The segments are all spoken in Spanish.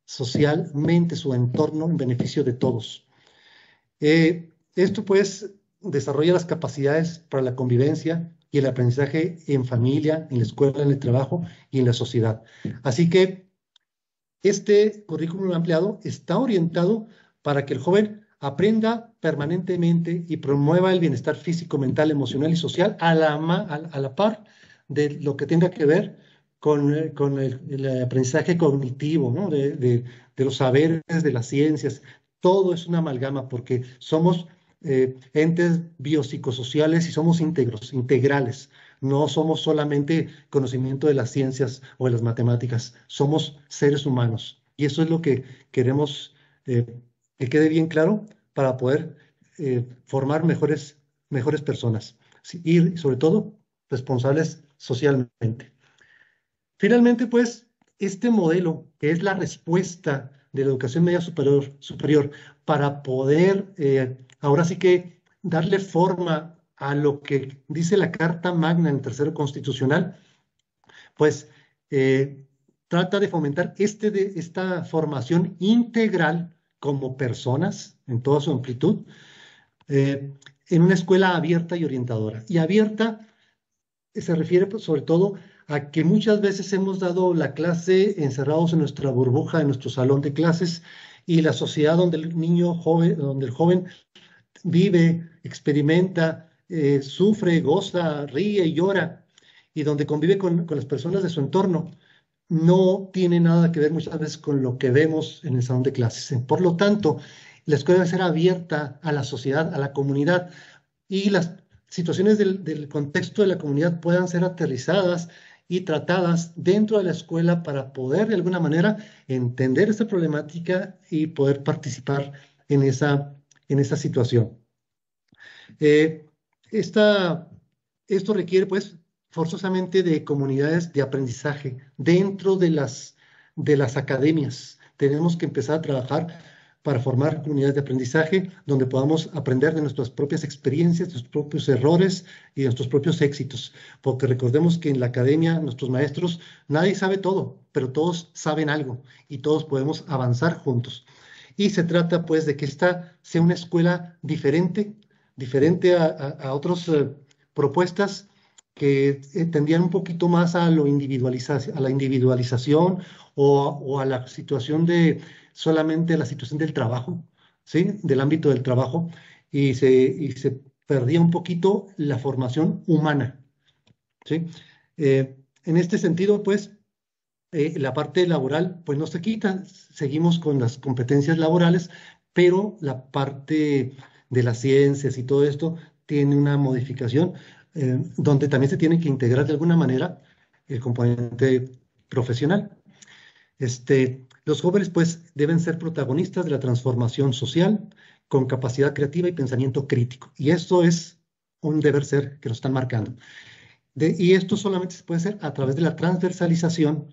socialmente su entorno en beneficio de todos. Esto pues desarrolla las capacidades para la convivencia y el aprendizaje en familia, en la escuela, en el trabajo y en la sociedad. Así que este currículum ampliado está orientado para que el joven aprenda permanentemente y promueva el bienestar físico, mental, emocional y social a la par de lo que tenga que ver con el aprendizaje cognitivo, ¿no? De los saberes, de las ciencias. Todo es una amalgama porque somos entes biopsicosociales y somos íntegros, integrales. No somos solamente conocimiento de las ciencias o de las matemáticas, somos seres humanos. Y eso es lo que queremos que quede bien claro para poder formar mejores personas, ¿sí? Y sobre todo responsables socialmente. Finalmente, pues, este modelo, que es la respuesta de la educación media superior para poder, ahora sí que darle forma a lo que dice la Carta Magna en el Tercero Constitucional, pues trata de fomentar esta formación integral como personas en toda su amplitud, en una escuela abierta y orientadora. Y abierta se refiere pues, sobre todo a que muchas veces hemos dado la clase encerrados en nuestra burbuja, en nuestro salón de clases, y la sociedad donde el niño joven, donde el joven vive, experimenta, sufre, goza, ríe y llora, y donde convive con las personas de su entorno, no tiene nada que ver muchas veces con lo que vemos en el salón de clases. Por lo tanto, la escuela debe ser abierta a la sociedad, a la comunidad, y las situaciones del contexto de la comunidad puedan ser aterrizadas y tratadas dentro de la escuela para poder de alguna manera entender esta problemática y poder participar en esa situación. Eh, esta, Esto requiere, pues, forzosamente de comunidades de aprendizaje dentro de las academias. Tenemos que empezar a trabajar para formar comunidades de aprendizaje donde podamos aprender de nuestras propias experiencias, de nuestros propios errores y de nuestros propios éxitos. Porque recordemos que en la academia, nuestros maestros, nadie sabe todo, pero todos saben algo y todos podemos avanzar juntos. Y se trata, pues, de que esta sea una escuela diferente a otras propuestas que tendían un poquito más a a la individualización o a la situación de solamente la situación del trabajo, ¿sí? Del ámbito del trabajo, y se perdía un poquito la formación humana, ¿sí? En este sentido, pues, la parte laboral, pues no se quita, seguimos con las competencias laborales, pero la parte de las ciencias y todo esto tiene una modificación donde también se tiene que integrar de alguna manera el componente profesional. Los jóvenes, pues, deben ser protagonistas de la transformación social con capacidad creativa y pensamiento crítico. Y esto es un deber ser que nos están marcando. Y esto solamente se puede hacer a través de la transversalización,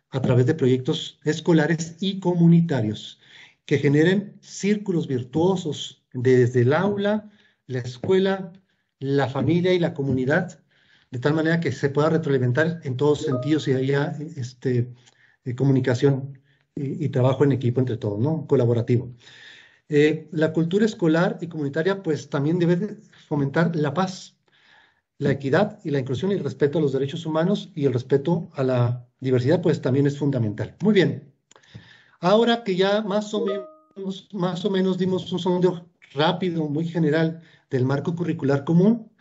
a través de proyectos escolares y comunitarios que generen círculos virtuosos desde el aula, la escuela, la familia y la comunidad, de tal manera que se pueda retroalimentar en todos sentidos y haya comunicación y trabajo en equipo entre todos, ¿no? Colaborativo. La cultura escolar y comunitaria pues también debe fomentar la paz, la equidad y la inclusión y el respeto a los derechos humanos y el respeto a la diversidad, pues también es fundamental. Muy bien. Ahora que ya más o menos dimos un sondeo rápido, muy general del marco curricular común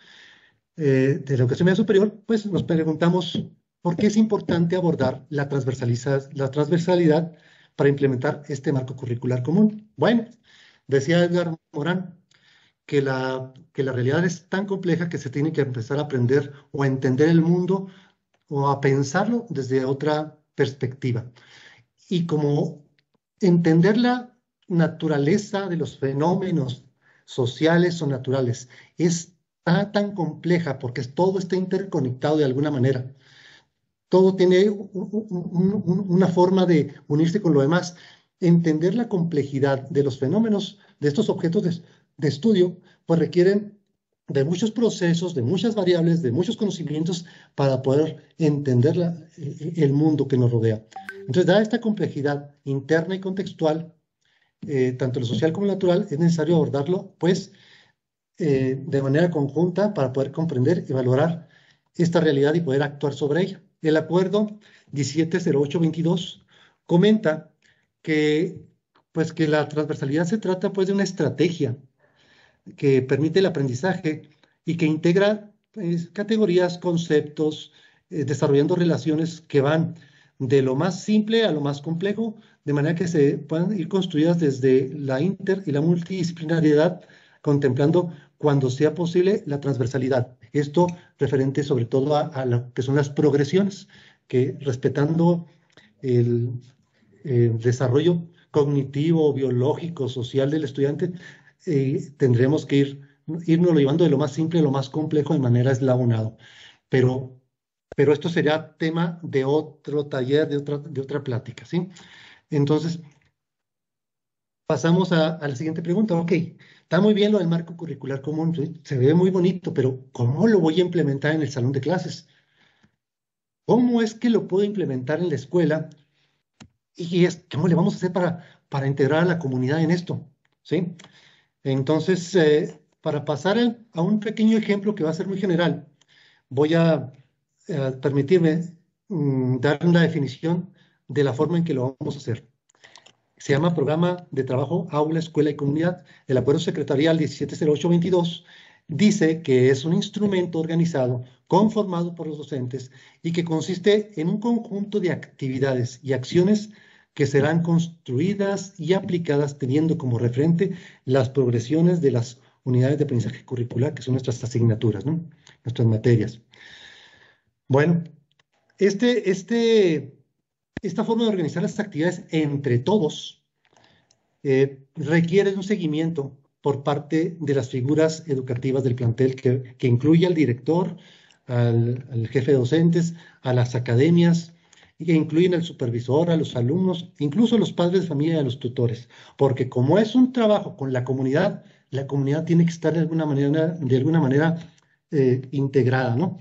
de la educación media superior, pues nos preguntamos por qué es importante abordar la transversalidad para implementar este marco curricular común. Bueno, decía Edgar Morán, que la realidad es tan compleja que se tiene que empezar a aprender o a entender el mundo o a pensarlo desde otra perspectiva. Y como entender la naturaleza de los fenómenos sociales o naturales es tan compleja porque todo está interconectado de alguna manera. Todo tiene una forma de unirse con lo demás. Entender la complejidad de los fenómenos de estos objetos de estudio, pues requieren de muchos procesos, de muchas variables, de muchos conocimientos para poder entender el mundo que nos rodea. Entonces, dada esta complejidad interna y contextual, tanto lo social como lo natural, es necesario abordarlo, pues, de manera conjunta para poder comprender y valorar esta realidad y poder actuar sobre ella. El acuerdo 170822 comenta que, pues, que la transversalidad se trata, pues, de una estrategia que permite el aprendizaje y que integra, pues, categorías, conceptos, desarrollando relaciones que van de lo más simple a lo más complejo, de manera que se puedan ir construidas desde la inter y la multidisciplinariedad, contemplando cuando sea posible la transversalidad. Esto referente sobre todo a lo que son las progresiones, que respetando el desarrollo cognitivo, biológico, social del estudiante, tendremos que irnos llevando de lo más simple a lo más complejo de manera eslabonado. Pero, pero esto sería tema de otro taller, de otra plática, ¿sí? Entonces, pasamos a la siguiente pregunta. Ok, está muy bien lo del marco curricular común, ¿sí? Se ve muy bonito, pero ¿cómo lo voy a implementar en el salón de clases? ¿Cómo es que lo puedo implementar en la escuela? Y ¿cómo le vamos a hacer para integrar a la comunidad en esto? ¿Sí? Entonces, para pasar a un pequeño ejemplo que va a ser muy general, voy a permitirme dar una definición de la forma en que lo vamos a hacer. Se llama Programa de Trabajo Aula, Escuela y Comunidad. El Acuerdo Secretarial 170822 dice que es un instrumento organizado, conformado por los docentes y que consiste en un conjunto de actividades y acciones que serán construidas y aplicadas teniendo como referente las progresiones de las unidades de aprendizaje curricular, que son nuestras asignaturas, ¿no? Nuestras materias. Bueno, esta forma de organizar las actividades entre todos requiere de un seguimiento por parte de las figuras educativas del plantel que incluye al director, al jefe de docentes, a las academias, y que incluyen al supervisor, a los alumnos, incluso a los padres de familia y a los tutores. Porque como es un trabajo con la comunidad tiene que estar de alguna manera integrada, ¿no?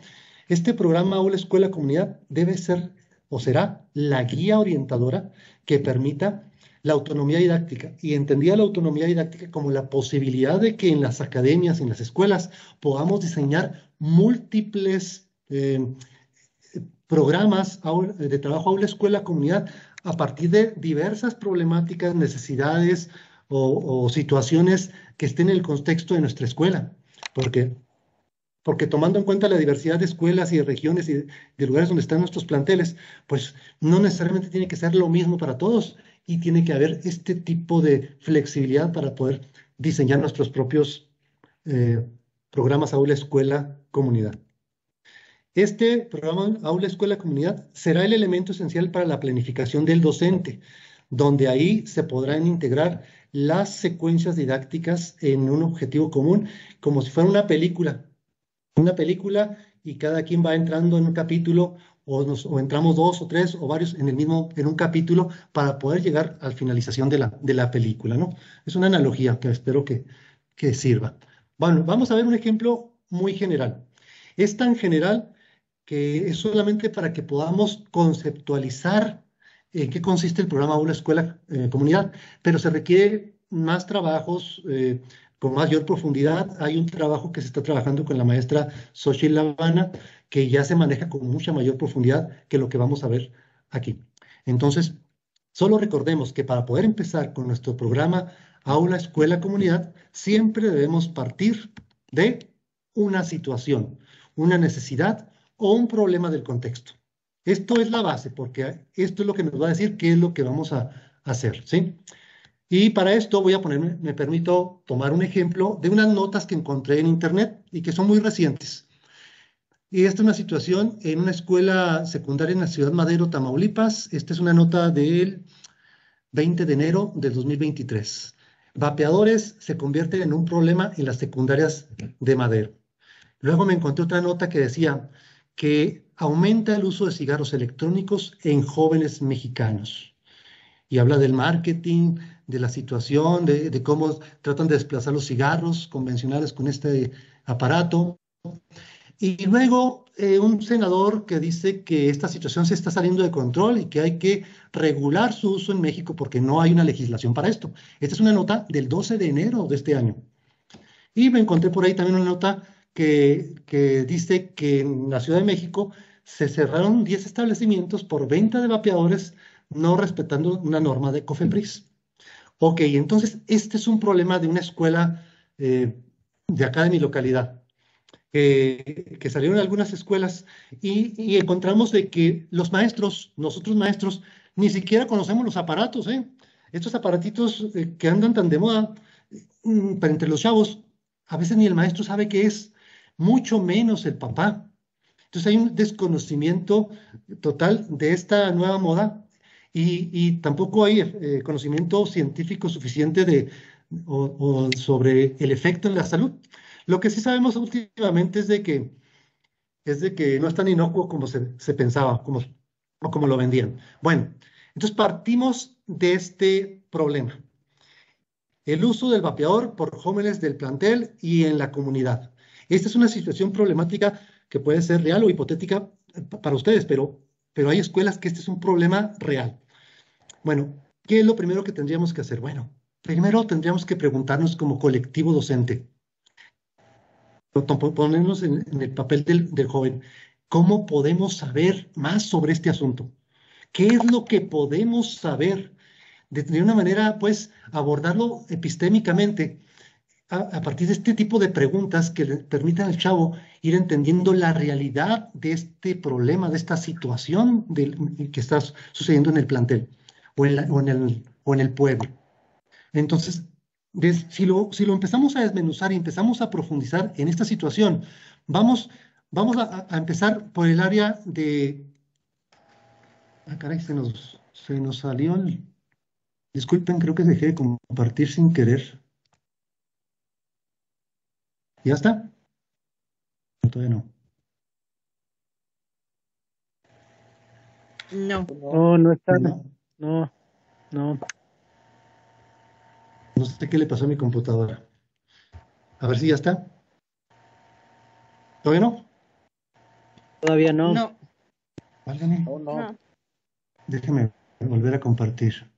Este programa Aula Escuela Comunidad debe ser o será la guía orientadora que permita la autonomía didáctica, y entendía la autonomía didáctica como la posibilidad de que en las academias, en las escuelas, podamos diseñar múltiples programas de trabajo aula, escuela, comunidad, a partir de diversas problemáticas, necesidades o situaciones que estén en el contexto de nuestra escuela. Porque tomando en cuenta la diversidad de escuelas y de regiones y de lugares donde están nuestros planteles, pues no necesariamente tiene que ser lo mismo para todos y tiene que haber este tipo de flexibilidad para poder diseñar nuestros propios eh, programas aula, escuela, comunidad. Este programa aula, escuela, comunidad será el elemento esencial para la planificación del docente, donde ahí se podrán integrar las secuencias didácticas en un objetivo común, como si fuera una película y cada quien va entrando en un capítulo o entramos dos o tres o varios en un capítulo para poder llegar a la finalización de la película, ¿no? Es una analogía que espero que sirva. Bueno, vamos a ver un ejemplo muy general. Es tan general que es solamente para que podamos conceptualizar en qué consiste el programa Aula Escuela Comunidad, pero se requiere más trabajos con mayor profundidad. Hay un trabajo que se está trabajando con la maestra Xochitl Lavana que ya se maneja con mucha mayor profundidad que lo que vamos a ver aquí. Entonces, solo recordemos que para poder empezar con nuestro programa Aula Escuela Comunidad, siempre debemos partir de una situación, una necesidad o un problema del contexto. Esto es la base, porque esto es lo que nos va a decir qué es lo que vamos a hacer, ¿sí? Y para esto me permito tomar un ejemplo de unas notas que encontré en internet y que son muy recientes. Y esta es una situación en una escuela secundaria en la ciudad Madero, Tamaulipas. Esta es una nota del 20 de enero de 2023. Vapeadores se convierten en un problema en las secundarias de Madero. Luego me encontré otra nota que decía que aumenta el uso de cigarros electrónicos en jóvenes mexicanos. Y habla del marketing, de la situación, de cómo tratan de desplazar los cigarros convencionales con este aparato. Y luego un senador que dice que esta situación se está saliendo de control y que hay que regular su uso en México porque no hay una legislación para esto. Esta es una nota del 12 de enero de este año. Y me encontré por ahí también una nota que dice que en la Ciudad de México se cerraron 10 establecimientos por venta de vapeadores no respetando una norma de COFEPRIS. Ok, entonces este es un problema de una escuela de acá de mi localidad, que salieron algunas escuelas y encontramos de que los maestros, nosotros maestros, ni siquiera conocemos los aparatos, ¿eh? Estos aparatitos que andan tan de moda pero entre los chavos, a veces ni el maestro sabe qué es, mucho menos el papá. Entonces hay un desconocimiento total de esta nueva moda y tampoco hay conocimiento científico suficiente o sobre el efecto en la salud. Lo que sí sabemos últimamente es de que no es tan inocuo como se pensaba, o como lo vendían. Bueno, entonces partimos de este problema. El uso del vapeador por jóvenes del plantel y en la comunidad. Esta es una situación problemática que puede ser real o hipotética para ustedes, pero hay escuelas que este es un problema real. Bueno, ¿qué es lo primero que tendríamos que hacer? Bueno, primero tendríamos que preguntarnos como colectivo docente, ponernos en el papel del joven, ¿cómo podemos saber más sobre este asunto? ¿Qué es lo que podemos saber? De una manera, pues, abordarlo epistémicamente a partir de este tipo de preguntas que le permitan al chavo ir entendiendo la realidad de este problema, de esta situación que está sucediendo en el plantel o en el pueblo. Entonces, si lo empezamos a desmenuzar y empezamos a profundizar en esta situación, vamos a empezar por el área de... Ah, caray, se nos salió el... Disculpen, creo que dejé de compartir sin querer. ¿Ya está? No, todavía no. No. No, no está. No, No, no. no sé qué le pasó a mi computadora. A ver si ya está. ¿Todavía no? Todavía no. No. Válgame. No. Déjeme volver a compartir.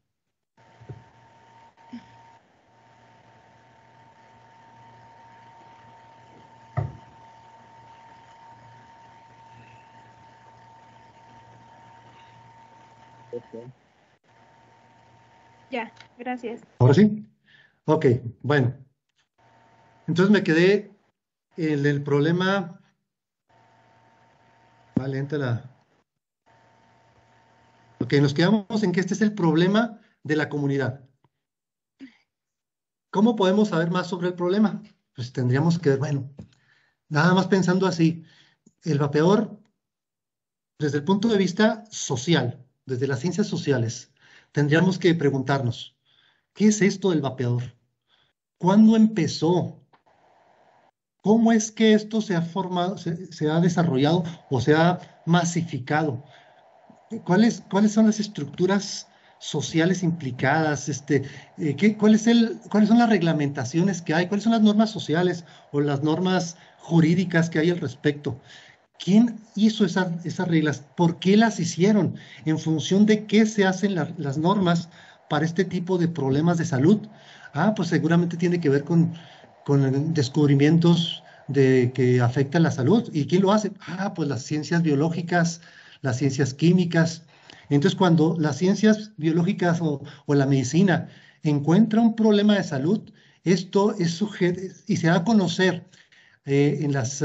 Ya, gracias. ¿Ahora sí? Ok, bueno. Entonces me quedé en el problema. Vale, entra la. Ok, nos quedamos en que este es el problema de la comunidad. ¿Cómo podemos saber más sobre el problema? Pues tendríamos que, bueno, nada más pensando así, el vapeador, desde el punto de vista social, desde las ciencias sociales, tendríamos que preguntarnos, ¿qué es esto del vapeador? ¿Cuándo empezó? ¿Cómo es que esto se ha formado, se ha desarrollado o se ha masificado? ¿Cuáles son las estructuras sociales implicadas? ¿Cuáles son las reglamentaciones que hay? ¿Cuáles son las normas sociales o las normas jurídicas que hay al respecto? ¿Quién hizo esas reglas? ¿Por qué las hicieron? ¿En función de qué se hacen las normas para este tipo de problemas de salud? Ah, pues seguramente tiene que ver con descubrimientos que afectan la salud. ¿Y quién lo hace? Ah, pues las ciencias biológicas, las ciencias químicas. Entonces, cuando las ciencias biológicas o la medicina encuentra un problema de salud, esto es sujeto y se da a conocer en las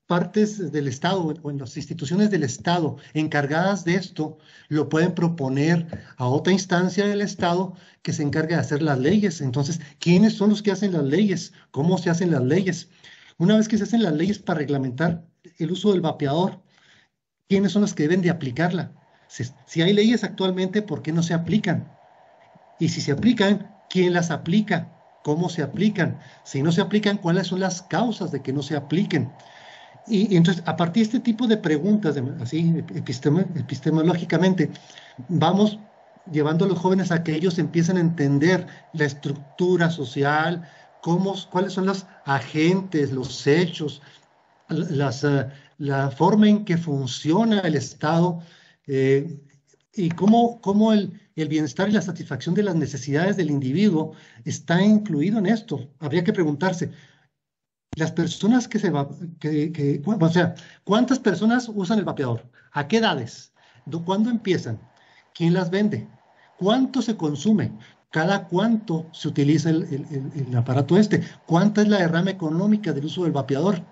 partes del Estado o en las instituciones del Estado encargadas de esto, lo pueden proponer a otra instancia del Estado que se encargue de hacer las leyes. Entonces, ¿quiénes son los que hacen las leyes? ¿Cómo se hacen las leyes? Una vez que se hacen las leyes para reglamentar el uso del vapeador, ¿quiénes son los que deben de aplicarla? Si hay leyes actualmente, ¿por qué no se aplican? Y si se aplican, ¿quién las aplica? ¿Cómo se aplican? Si no se aplican, ¿cuáles son las causas de que no se apliquen? Y entonces, a partir de este tipo de preguntas, así epistemológicamente, vamos llevando a los jóvenes a que ellos empiecen a entender la estructura social, cuáles son los agentes, los hechos, las, la forma en que funciona el Estado eh, y cómo el bienestar y la satisfacción de las necesidades del individuo está incluido en esto. Habría que preguntarse, las personas que se va, o sea, ¿cuántas personas usan el vapeador? ¿A qué edades? ¿Cuándo empiezan? ¿Quién las vende? ¿Cuánto se consume? ¿Cada cuánto se utiliza el aparato este? ¿Cuánta es la derrama económica del uso del vapeador?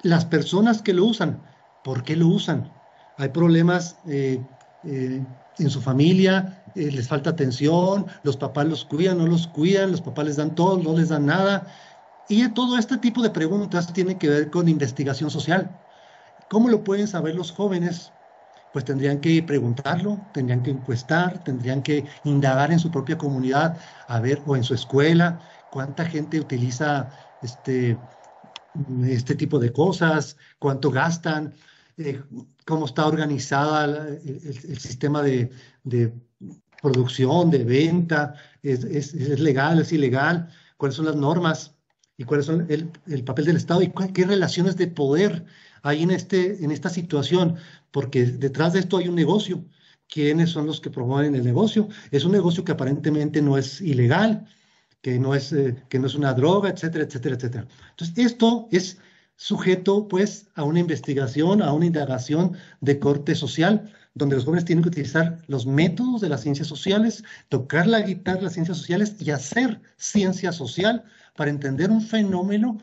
Las personas que lo usan, ¿por qué lo usan? Hay problemas eh, en su familia, les falta atención, los papás los cuidan, no los cuidan, los papás les dan todo, no les dan nada. Y todo este tipo de preguntas tiene que ver con investigación social. ¿Cómo lo pueden saber los jóvenes? Pues tendrían que preguntarlo, tendrían que encuestar, tendrían que indagar en su propia comunidad, a ver, o en su escuela, cuánta gente utiliza este tipo de cosas, cuánto gastan, eh, cómo está organizada el sistema de producción, de venta, es legal, es ilegal, cuáles son las normas y cuáles son el papel del Estado y qué relaciones de poder hay en esta situación, porque detrás de esto hay un negocio. ¿Quiénes son los que promueven el negocio? Es un negocio que aparentemente no es ilegal, que no es una droga, etcétera, etcétera, etcétera. Entonces, esto es sujeto, pues, a una investigación, a una indagación de corte social, donde los jóvenes tienen que utilizar los métodos de las ciencias sociales, tocar la guitarra de las ciencias sociales y hacer ciencia social para entender un fenómeno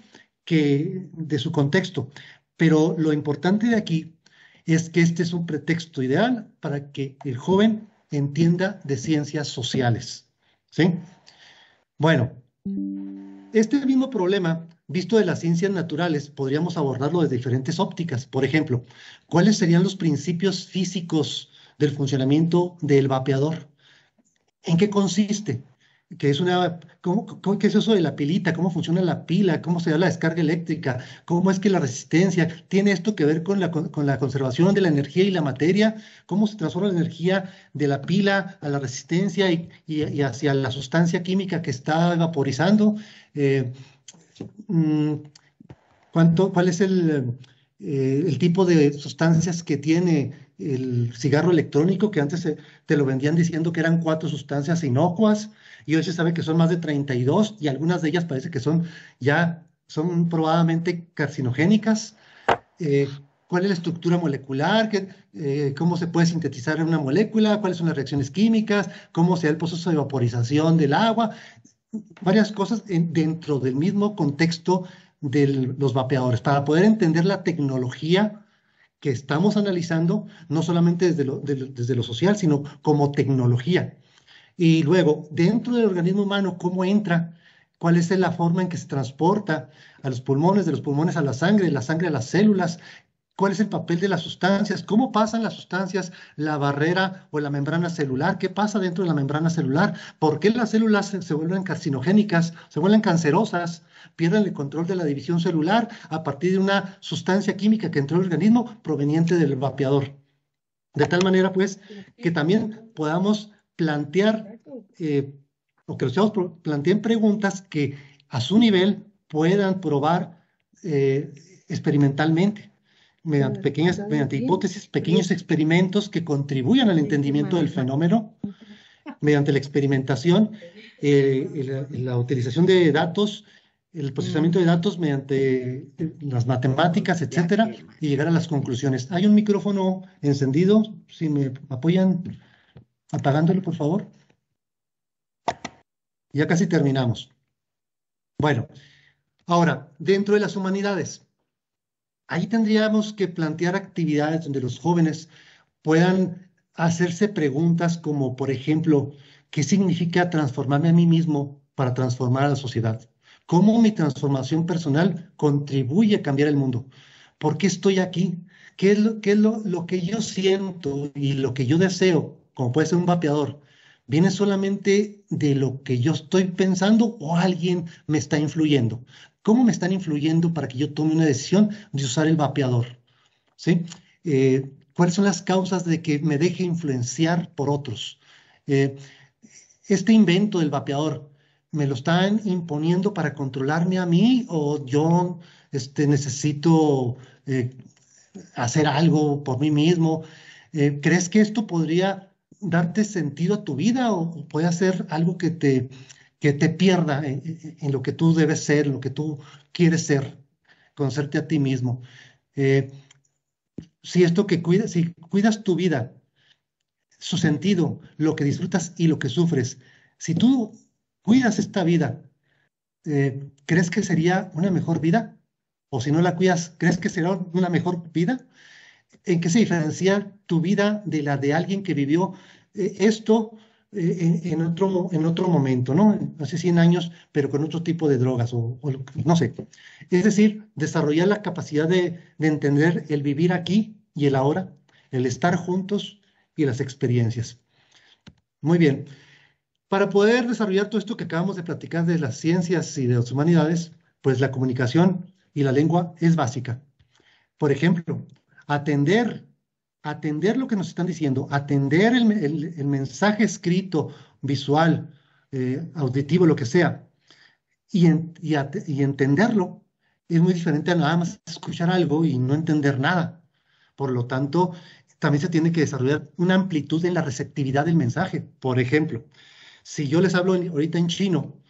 de su contexto. Pero lo importante de aquí es que este es un pretexto ideal para que el joven entienda de ciencias sociales. ¿Sí? Bueno, este mismo problema, visto de las ciencias naturales, podríamos abordarlo desde diferentes ópticas. Por ejemplo, ¿cuáles serían los principios físicos del funcionamiento del vapeador? ¿En qué consiste? ¿Qué es eso de la pilita? ¿Cómo funciona la pila? ¿Cómo se da la descarga eléctrica? ¿Cómo es que la resistencia tiene esto que ver con la conservación de la energía y la materia? ¿Cómo se transforma la energía de la pila a la resistencia y hacia la sustancia química que está vaporizando? Eh, mm, ¿Cuál es el tipo de sustancias que tiene el cigarro electrónico, que antes te lo vendían diciendo que eran 4 sustancias inocuas y hoy se sabe que son más de 32 y algunas de ellas parece que son probadamente carcinogénicas? ¿Cuál es la estructura molecular? ¿Cómo se puede sintetizar en una molécula? ¿Cuáles son las reacciones químicas? ¿Cómo se da el proceso de vaporización del agua? Varias cosas dentro del mismo contexto de los vapeadores, para poder entender la tecnología que estamos analizando, no solamente desde lo social, sino como tecnología. Y luego, dentro del organismo humano, ¿cómo entra? ¿Cuál es la forma en que se transporta a los pulmones, de los pulmones a la sangre a las células? ¿Cuál es el papel de las sustancias? ¿Cómo pasan las sustancias la barrera o la membrana celular? ¿Qué pasa dentro de la membrana celular? ¿Por qué las células se vuelven carcinogénicas, se vuelven cancerosas, pierden el control de la división celular a partir de una sustancia química que entró en el organismo proveniente del vapeador? De tal manera, pues, que también podamos plantear, o que los chavos planteen preguntas que a su nivel puedan probar experimentalmente, mediante hipótesis, pequeños experimentos que contribuyan al entendimiento del fenómeno, mediante la experimentación, la utilización de datos, el procesamiento de datos mediante las matemáticas, etcétera, y llegar a las conclusiones. Hay un micrófono encendido, si me apoyan apagándolo, por favor. Ya casi terminamos. Bueno, ahora, dentro de las humanidades, ahí tendríamos que plantear actividades donde los jóvenes puedan hacerse preguntas como, por ejemplo, ¿qué significa transformarme a mí mismo para transformar a la sociedad? ¿Cómo mi transformación personal contribuye a cambiar el mundo? ¿Por qué estoy aquí? ¿Qué es lo que yo siento y lo que yo deseo, como puede ser un vapeador? ¿Viene solamente de lo que yo estoy pensando o alguien me está influyendo? ¿Cómo me están influyendo para que yo tome una decisión de usar el vapeador? ¿Sí? ¿Cuáles son las causas de que me deje influenciar por otros? Eh, este invento del vapeador, ¿me lo están imponiendo para controlarme a mí o yo necesito hacer algo por mí mismo. ¿Crees que esto podría darte sentido a tu vida o puede hacer algo que te pierda en lo que tú debes ser, en lo que tú quieres ser, conocerte a ti mismo? Eh, si esto que cuidas, si cuidas tu vida, su sentido, lo que disfrutas y lo que sufres, si tú cuidas esta vida, ¿crees que sería una mejor vida? O si no la cuidas, ¿crees que será una mejor vida? ¿En qué se diferencia tu vida de la de alguien que vivió esto en otro momento, ¿no? Hace 100 años, pero con otro tipo de drogas no sé. Es decir, desarrollar la capacidad de entender el vivir aquí y el ahora, el estar juntos y las experiencias. Muy bien. Para poder desarrollar todo esto que acabamos de platicar de las ciencias y de las humanidades, pues la comunicación y la lengua es básica. Por ejemplo, atender, atender lo que nos están diciendo, atender el mensaje escrito, visual, auditivo, lo que sea, y entenderlo es muy diferente a nada más escuchar algo y no entender nada. Por lo tanto, también se tiene que desarrollar una amplitud en la receptividad del mensaje. Por ejemplo, si yo les hablo ahorita en chino,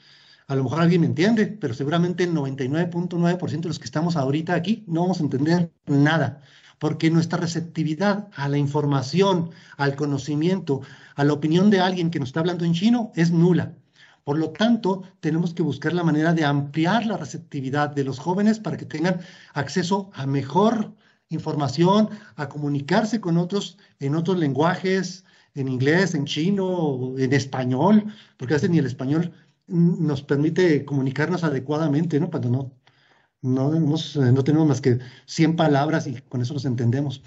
a lo mejor alguien me entiende, pero seguramente el 99.9% de los que estamos ahorita aquí no vamos a entender nada, porque nuestra receptividad a la información, al conocimiento, a la opinión de alguien que nos está hablando en chino es nula. Por lo tanto, tenemos que buscar la manera de ampliar la receptividad de los jóvenes para que tengan acceso a mejor información, a comunicarse con otros en otros lenguajes, en inglés, en chino, en español, porque a veces ni el español nos permite comunicarnos adecuadamente, ¿no? Cuando no tenemos más que 100 palabras y con eso nos entendemos.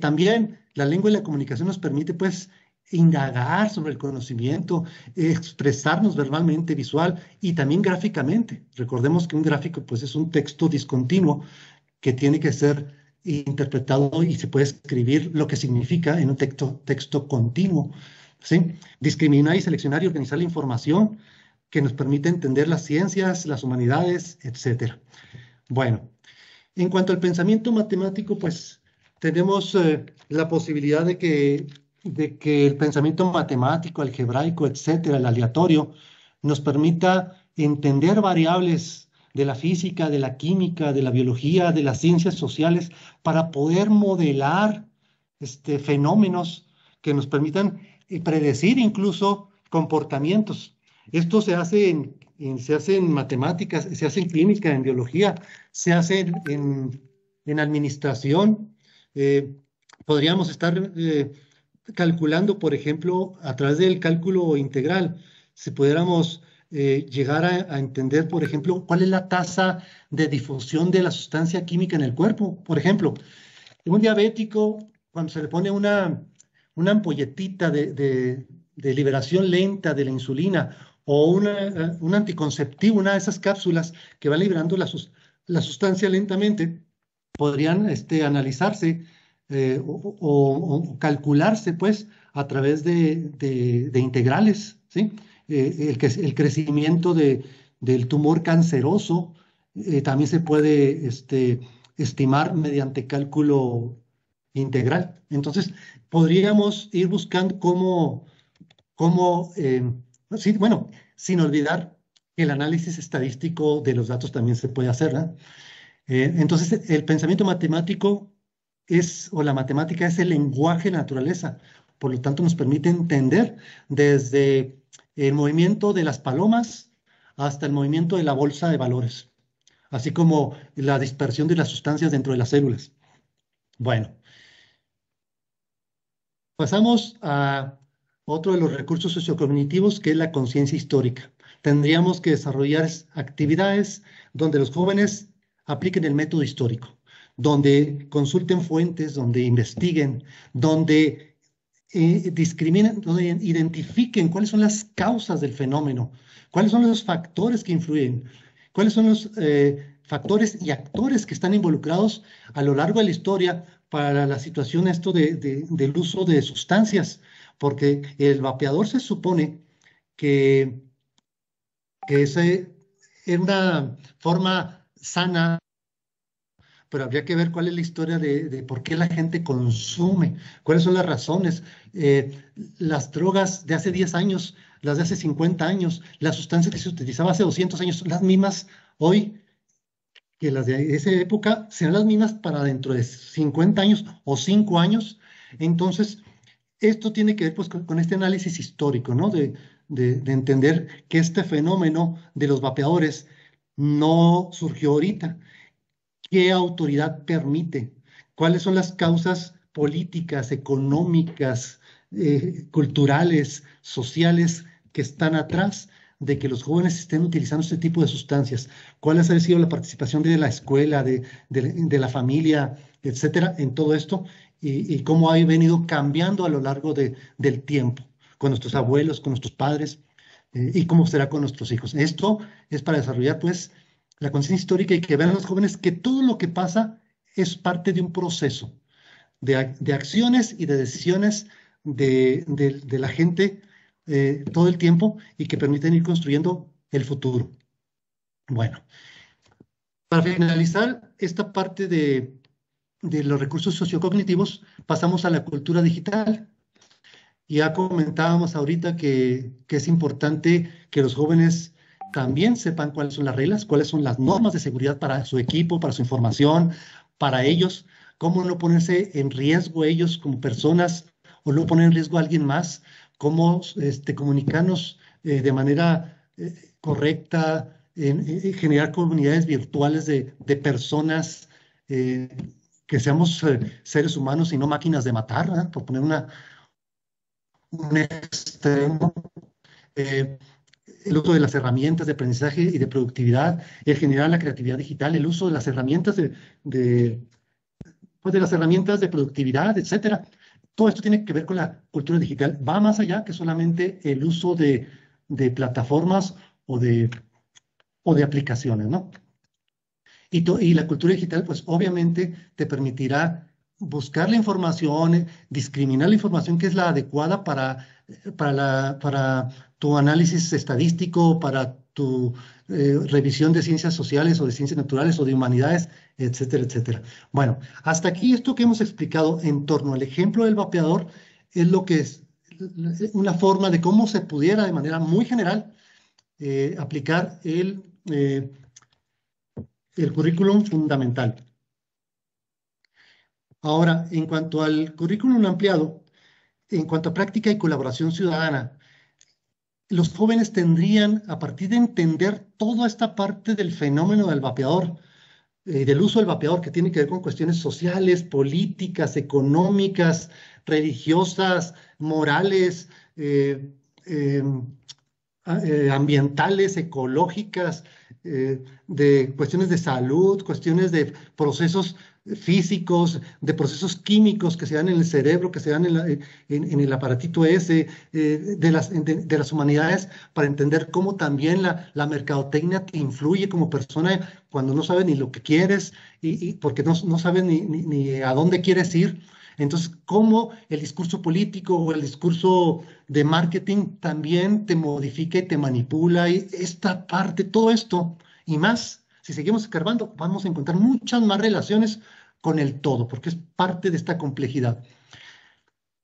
También la lengua y la comunicación nos permite, pues, indagar sobre el conocimiento, expresarnos verbalmente, visual y también gráficamente. Recordemos que un gráfico, pues, es un texto discontinuo que tiene que ser interpretado y se puede escribir lo que significa en un texto continuo, ¿sí? Discriminar y seleccionar y organizar la información que nos permite entender las ciencias, las humanidades, etcétera. Bueno, en cuanto al pensamiento matemático, pues tenemos la posibilidad de que el pensamiento matemático, algebraico, etcétera, el aleatorio, nos permita entender variables de la física, de la química, de la biología, de las ciencias sociales, para poder modelar fenómenos que nos permitan predecir incluso comportamientos. Esto se hace en matemáticas, se hace en química, en biología, se hace en administración. Eh, Podríamos estar calculando, por ejemplo, a través del cálculo integral, si pudiéramos llegar a entender, por ejemplo, cuál es la tasa de difusión de la sustancia química en el cuerpo. Por ejemplo, un diabético, cuando se le pone una ampolletita de liberación lenta de la insulina o un anticonceptivo, una de esas cápsulas que van liberando la sustancia lentamente, podrían analizarse o calcularse, pues, a través de integrales, ¿sí? El crecimiento del tumor canceroso también se puede estimar mediante cálculo integral. Entonces, podríamos ir buscando sí, bueno, sin olvidar que el análisis estadístico de los datos también se puede hacer, ¿no? Entonces, el pensamiento matemático o la matemática es el lenguaje de la naturaleza. Por lo tanto, nos permite entender desde el movimiento de las palomas hasta el movimiento de la bolsa de valores, así como la dispersión de las sustancias dentro de las células. Bueno, pasamos a otro de los recursos sociocognitivos, que es la conciencia histórica. Tendríamos que desarrollar actividades donde los jóvenes apliquen el método histórico, donde consulten fuentes, donde investiguen, donde discriminen, donde identifiquen cuáles son las causas del fenómeno, cuáles son los factores que influyen, cuáles son los factores y actores que están involucrados a lo largo de la historia para la situación del uso de sustancias, porque el vapeador se supone que ese era una forma sana, pero habría que ver cuál es la historia de por qué la gente consume, cuáles son las razones. Las drogas de hace 10 años, las de hace 50 años, las sustancias que se utilizaban hace 200 años, son las mismas hoy que las de esa época, serán las mismas para dentro de 50 años o 5 años. Entonces, esto tiene que ver pues, con este análisis histórico, ¿no? De entender que este fenómeno de los vapeadores no surgió ahorita. ¿Qué autoridad permite? ¿Cuáles son las causas políticas, económicas, culturales, sociales que están atrás de que los jóvenes estén utilizando este tipo de sustancias? ¿Cuál ha sido la participación de la escuela, de la familia, etcétera, en todo esto? Y cómo ha venido cambiando a lo largo del tiempo con nuestros abuelos, con nuestros padres, y cómo será con nuestros hijos. Esto es para desarrollar, pues, la conciencia histórica y que vean los jóvenes que todo lo que pasa es parte de un proceso de acciones y de decisiones de la gente todo el tiempo y que permiten ir construyendo el futuro. Bueno, para finalizar esta parte de los recursos sociocognitivos, pasamos a la cultura digital. Ya comentábamos ahorita que es importante que los jóvenes también sepan cuáles son las reglas, cuáles son las normas de seguridad para su equipo, para su información, para ellos, cómo no ponerse en riesgo ellos como personas o no poner en riesgo a alguien más, cómo comunicarnos de manera correcta, generar comunidades virtuales de personas, eh, que seamos seres humanos y no máquinas de matar, ¿verdad? Por poner un extremo, eh, el uso de las herramientas de aprendizaje y de productividad, el generar la creatividad digital, el uso de las herramientas pues de las herramientas de productividad, etcétera. Todo esto tiene que ver con la cultura digital. Va más allá que solamente el uso de plataformas o de aplicaciones, ¿no? Y la cultura digital, pues obviamente te permitirá buscar la información, discriminar la información que es la adecuada para tu análisis estadístico, para tu revisión de ciencias sociales o de ciencias naturales o de humanidades, etcétera, etcétera. Bueno, hasta aquí esto que hemos explicado en torno al ejemplo del vapeador es lo que es una forma de cómo se pudiera de manera muy general aplicar el currículum fundamental. Ahora, en cuanto al currículum ampliado, en cuanto a práctica y colaboración ciudadana, los jóvenes tendrían, a partir de entender toda esta parte del fenómeno del vapeador, del uso del vapeador, que tiene que ver con cuestiones sociales, políticas, económicas, religiosas, morales, eh, ambientales, ecológicas, de cuestiones de salud, cuestiones de procesos físicos, de procesos químicos que se dan en el cerebro, que se dan en el aparatito ese, de las humanidades, para entender cómo también la mercadotecnia te influye como persona cuando no sabes ni lo que quieres y porque no sabes ni a dónde quieres ir. Entonces, cómo el discurso político o el discurso de marketing también te modifica y te manipula, y esta parte, todo esto y más, si seguimos escarbando, vamos a encontrar muchas más relaciones con el todo, porque es parte de esta complejidad.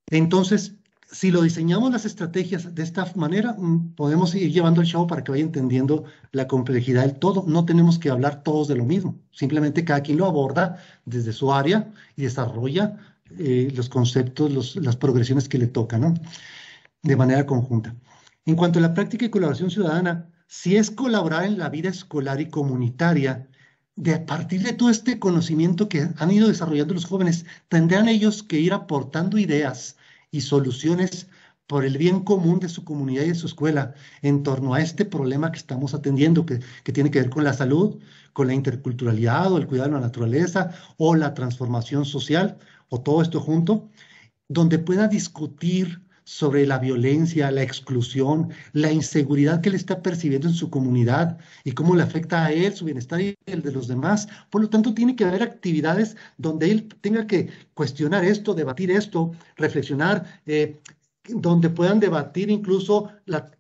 Entonces, si lo diseñamos las estrategias de esta manera, podemos ir llevando el show para que vaya entendiendo la complejidad del todo. No tenemos que hablar todos de lo mismo, simplemente cada quien lo aborda desde su área y desarrolla los conceptos, las progresiones que le tocan, ¿no? De manera conjunta. En cuanto a la práctica y colaboración ciudadana, si es colaborar en la vida escolar y comunitaria, a partir de todo este conocimiento que han ido desarrollando los jóvenes, tendrán ellos que ir aportando ideas y soluciones por el bien común de su comunidad y de su escuela en torno a este problema que estamos atendiendo, que tiene que ver con la salud, con la interculturalidad o el cuidado de la naturaleza o la transformación social o todo esto junto, donde pueda discutir sobre la violencia, la exclusión, la inseguridad que él está percibiendo en su comunidad y cómo le afecta a él, su bienestar y el de los demás. Por lo tanto, tiene que haber actividades donde él tenga que cuestionar esto, debatir esto, reflexionar, donde puedan debatir, incluso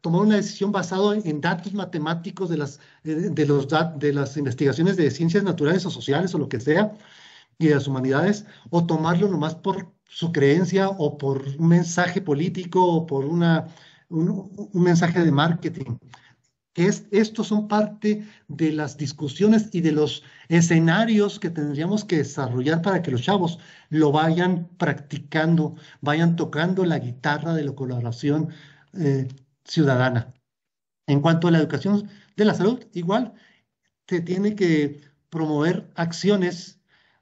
tomar una decisión basada en datos matemáticos de las investigaciones de ciencias naturales o sociales o lo que sea, y de las humanidades, o tomarlo nomás por su creencia o por un mensaje político o por un mensaje de marketing. Estos son parte de las discusiones y de los escenarios que tendríamos que desarrollar para que los chavos lo vayan practicando, vayan tocando la guitarra de la colaboración ciudadana. En cuanto a la educación de la salud, igual se tiene que promover acciones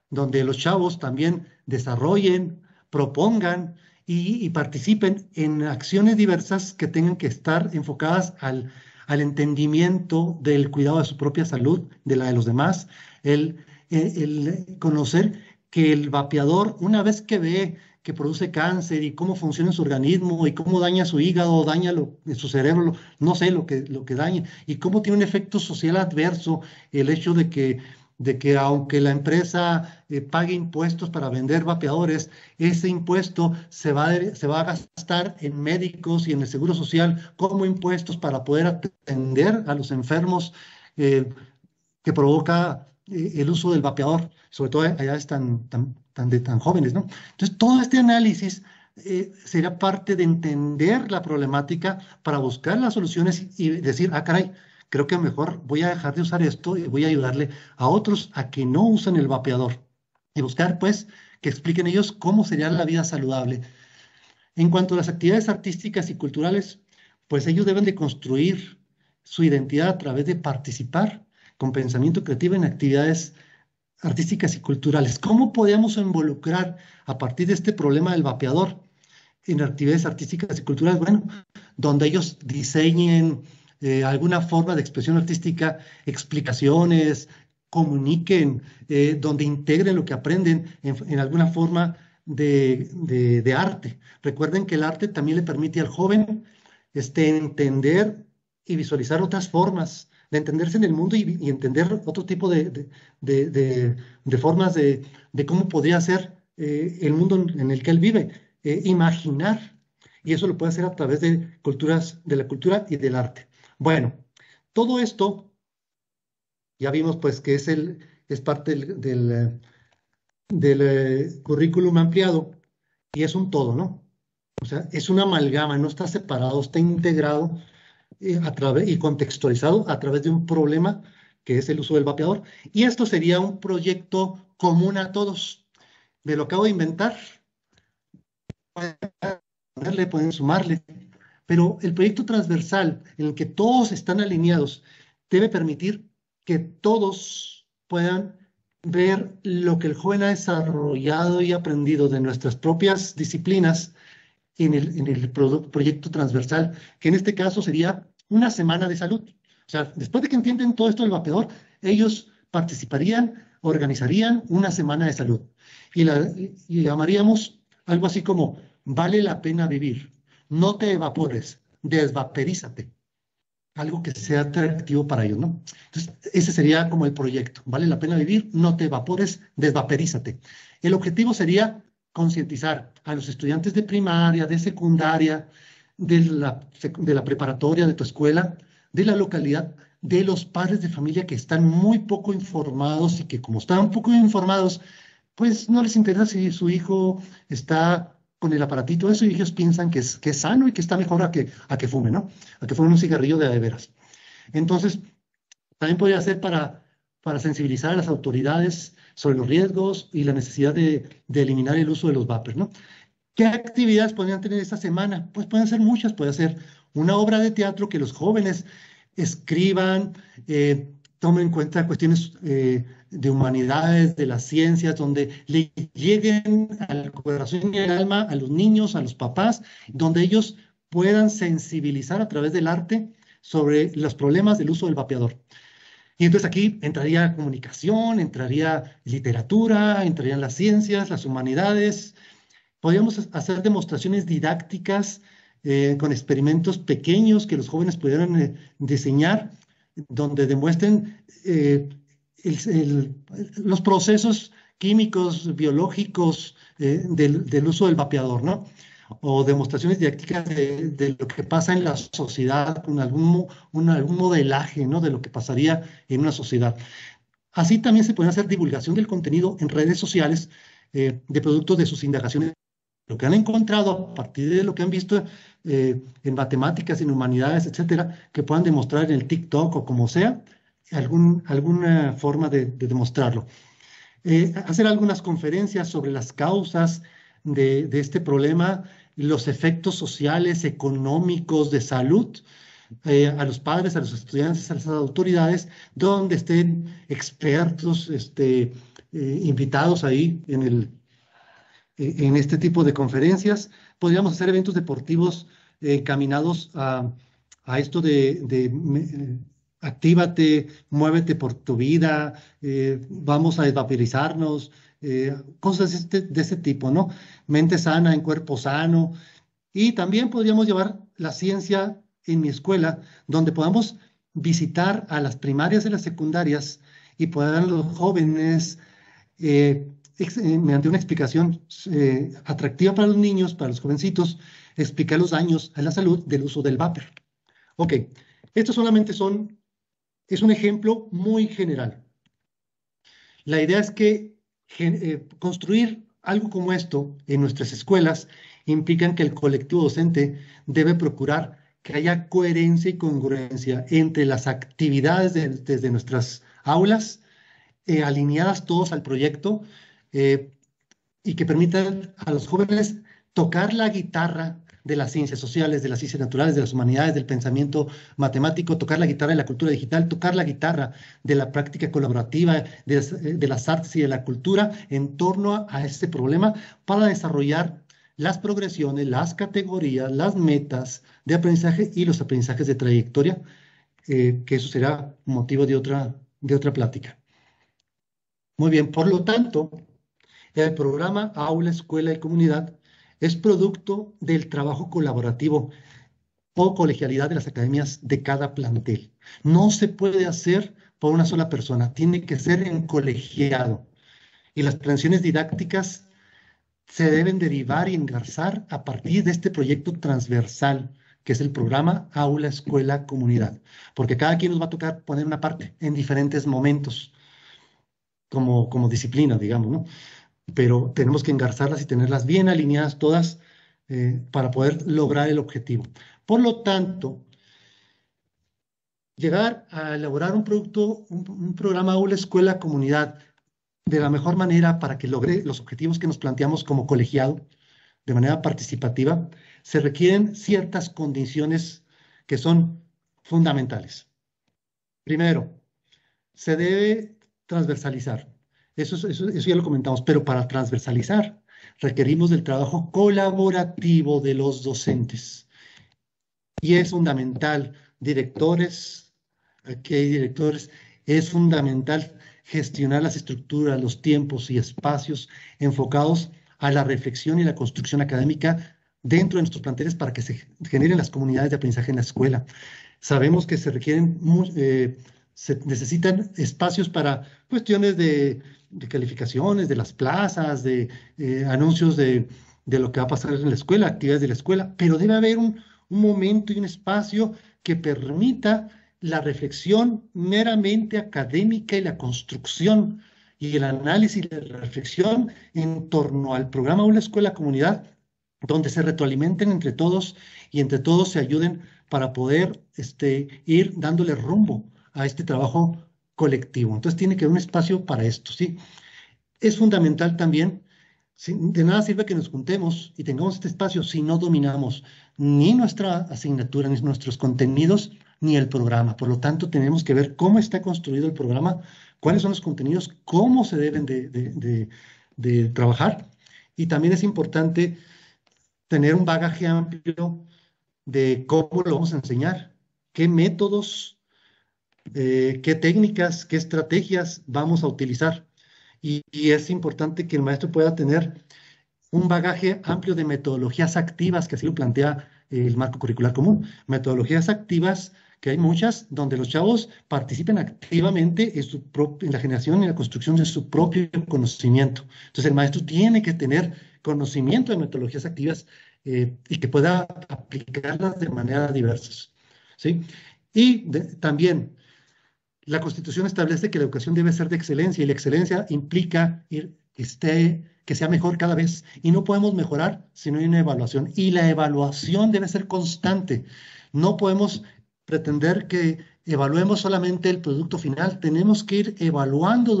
donde los chavos también desarrollen, propongan y participen en acciones diversas que tengan que estar enfocadas al entendimiento del cuidado de su propia salud, de la de los demás, el conocer que el vapeador, una vez que ve que produce cáncer y cómo funciona en su organismo y cómo daña su hígado, daña su cerebro, no sé lo que daña, y cómo tiene un efecto social adverso el hecho de que aunque la empresa pague impuestos para vender vapeadores, ese impuesto se va a gastar en médicos y en el seguro social como impuestos para poder atender a los enfermos que provoca el uso del vapeador, sobre todo allá están tan jóvenes, ¿no? Entonces, todo este análisis será parte de entender la problemática para buscar las soluciones y decir, caray, creo que mejor voy a dejar de usar esto y voy a ayudarle a otros a que no usen el vapeador y buscar, pues, que expliquen ellos cómo sería la vida saludable. En cuanto a las actividades artísticas y culturales, pues ellos deben de construir su identidad a través de participar con pensamiento creativo en actividades artísticas y culturales. ¿Cómo podemos involucrar a partir de este problema del vapeador en actividades artísticas y culturales? Bueno, donde ellos diseñen alguna forma de expresión artística, explicaciones, comuniquen, donde integren lo que aprenden en alguna forma de arte. Recuerden que el arte también le permite al joven entender y visualizar otras formas de entenderse en el mundo y entender otro tipo de formas de cómo podría ser el mundo en el que él vive, imaginar. Y eso lo puede hacer a través de la cultura y del arte. Bueno, todo esto ya vimos pues que es parte del currículum ampliado y es un todo, ¿no? O sea, es una amalgama, no está separado, está integrado y contextualizado a través de un problema que es el uso del vapeador. Y esto sería un proyecto común a todos. Me lo acabo de inventar. Pueden sumarle. Pero el proyecto transversal en el que todos están alineados debe permitir que todos puedan ver lo que el joven ha desarrollado y aprendido de nuestras propias disciplinas en el proyecto transversal, que en este caso sería una semana de salud. O sea, después de que entienden todo esto del vapeador, ellos participarían, organizarían una semana de salud. Y llamaríamos algo así como, vale la pena vivir, no te evapores, desvaperízate. Algo que sea atractivo para ellos, ¿no? Entonces, ese sería como el proyecto. Vale la pena vivir, no te evapores, desvaperízate. El objetivo sería concientizar a los estudiantes de primaria, de secundaria, de la preparatoria, de tu escuela, de la localidad, de los padres de familia que están muy poco informados y que como están poco informados, pues no les interesa si su hijo está con el aparatito eso y ellos piensan que es sano y que está mejor a que fume, ¿no? A que fume un cigarrillo de veras. Entonces, también podría ser para sensibilizar a las autoridades sobre los riesgos y la necesidad de eliminar el uso de los vapers, ¿no? ¿Qué actividades podrían tener esta semana? Pues pueden ser muchas, puede ser una obra de teatro que los jóvenes escriban, tomen en cuenta cuestiones de humanidades, de las ciencias, donde le lleguen al corazón y al alma a los niños, a los papás, donde ellos puedan sensibilizar a través del arte sobre los problemas del uso del vapeador. Y entonces aquí entraría comunicación, entraría literatura, entrarían las ciencias, las humanidades. Podríamos hacer demostraciones didácticas con experimentos pequeños que los jóvenes pudieran diseñar, donde demuestren los procesos químicos, biológicos del uso del vapeador, ¿no? o demostraciones didácticas de lo que pasa en la sociedad, con algún modelaje, ¿no? De lo que pasaría en una sociedad. Así también se puede hacer divulgación del contenido en redes sociales de productos de sus indagaciones, lo que han encontrado a partir de lo que han visto en matemáticas, en humanidades, etcétera, que puedan demostrar en el TikTok o como sea, alguna forma de demostrarlo. Hacer algunas conferencias sobre las causas de este problema, los efectos sociales, económicos, de salud, a los padres, a los estudiantes, a las autoridades, donde estén expertos invitados ahí en este tipo de conferencias. Podríamos hacer eventos deportivos encaminados a esto actívate, muévete por tu vida, vamos a desvaporizarnos, cosas de ese tipo, ¿no? Mente sana en cuerpo sano. Y también podríamos llevar la ciencia en mi escuela, donde podamos visitar a las primarias y las secundarias y puedan los jóvenes, mediante una explicación atractiva para los niños, para los jovencitos, explicar los daños a la salud del uso del vapor. Ok, esto solamente es un ejemplo muy general. La idea es que construir algo como esto en nuestras escuelas implica que el colectivo docente debe procurar que haya coherencia y congruencia entre las actividades desde nuestras aulas, alineadas todos al proyecto, eh, y que permitan a los jóvenes tocar la guitarra de las ciencias sociales, de las ciencias naturales, de las humanidades, del pensamiento matemático, tocar la guitarra de la cultura digital, tocar la guitarra de la práctica colaborativa, de las artes y de la cultura en torno a este problema para desarrollar las progresiones, las categorías, las metas de aprendizaje y los aprendizajes de trayectoria, que eso será motivo de otra plática. Muy bien, por lo tanto, el programa Aula, Escuela y Comunidad es producto del trabajo colaborativo o colegialidad de las academias de cada plantel. No se puede hacer por una sola persona, tiene que ser en colegiado. Y las planeaciones didácticas se deben derivar y engarzar a partir de este proyecto transversal, que es el programa Aula, Escuela, Comunidad. Porque cada quien nos va a tocar poner una parte en diferentes momentos, como disciplina, digamos, ¿no? Pero tenemos que engarzarlas y tenerlas bien alineadas todas para poder lograr el objetivo. Por lo tanto, llegar a elaborar un programa Aula, Escuela, Comunidad de la mejor manera para que logre los objetivos que nos planteamos como colegiado, de manera participativa, se requieren ciertas condiciones que son fundamentales. Primero, se debe transversalizar. Eso ya lo comentamos, pero para transversalizar requerimos del trabajo colaborativo de los docentes. Y es fundamental, directores, aquí hay directores, es fundamental gestionar las estructuras, los tiempos y espacios enfocados a la reflexión y la construcción académica dentro de nuestros planteles para que se generen las comunidades de aprendizaje en la escuela. Sabemos que se necesitan espacios para cuestiones de calificaciones, de las plazas, de anuncios de lo que va a pasar en la escuela, actividades de la escuela, pero debe haber un momento y un espacio que permita la reflexión meramente académica y la construcción y el análisis y la reflexión en torno al programa Una Escuela Comunidad, donde se retroalimenten entre todos y entre todos se ayuden para poder ir dándole rumbo a este trabajo colectivo. Entonces tiene que haber un espacio para esto, ¿sí? Es fundamental también, de nada sirve que nos juntemos y tengamos este espacio si no dominamos ni nuestra asignatura, ni nuestros contenidos, ni el programa. Por lo tanto, tenemos que ver cómo está construido el programa, cuáles son los contenidos, cómo se deben de trabajar. Y también es importante tener un bagaje amplio de cómo lo vamos a enseñar, qué métodos, qué técnicas, qué estrategias vamos a utilizar. Y es importante que el maestro pueda tener un bagaje amplio de metodologías activas, que así lo plantea el marco curricular común. Metodologías activas, que hay muchas, donde los chavos participen activamente en la generación y la construcción de su propio conocimiento. Entonces el maestro tiene que tener conocimiento de metodologías activas y que pueda aplicarlas de manera diversas, ¿sí? Y también la Constitución establece que la educación debe ser de excelencia y la excelencia implica que sea mejor cada vez y no podemos mejorar si no hay una evaluación y la evaluación debe ser constante. No podemos pretender que evaluemos solamente el producto final, tenemos que ir evaluando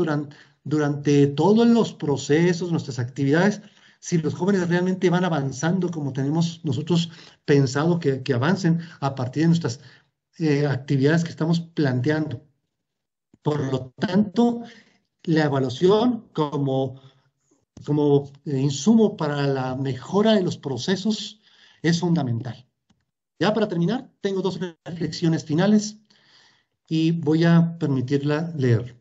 durante todos los procesos, nuestras actividades, si los jóvenes realmente van avanzando como tenemos nosotros pensado que avancen a partir de nuestras actividades que estamos planteando. Por lo tanto, la evaluación como insumo para la mejora de los procesos es fundamental. Ya para terminar, tengo dos reflexiones finales y voy a permitirla leer.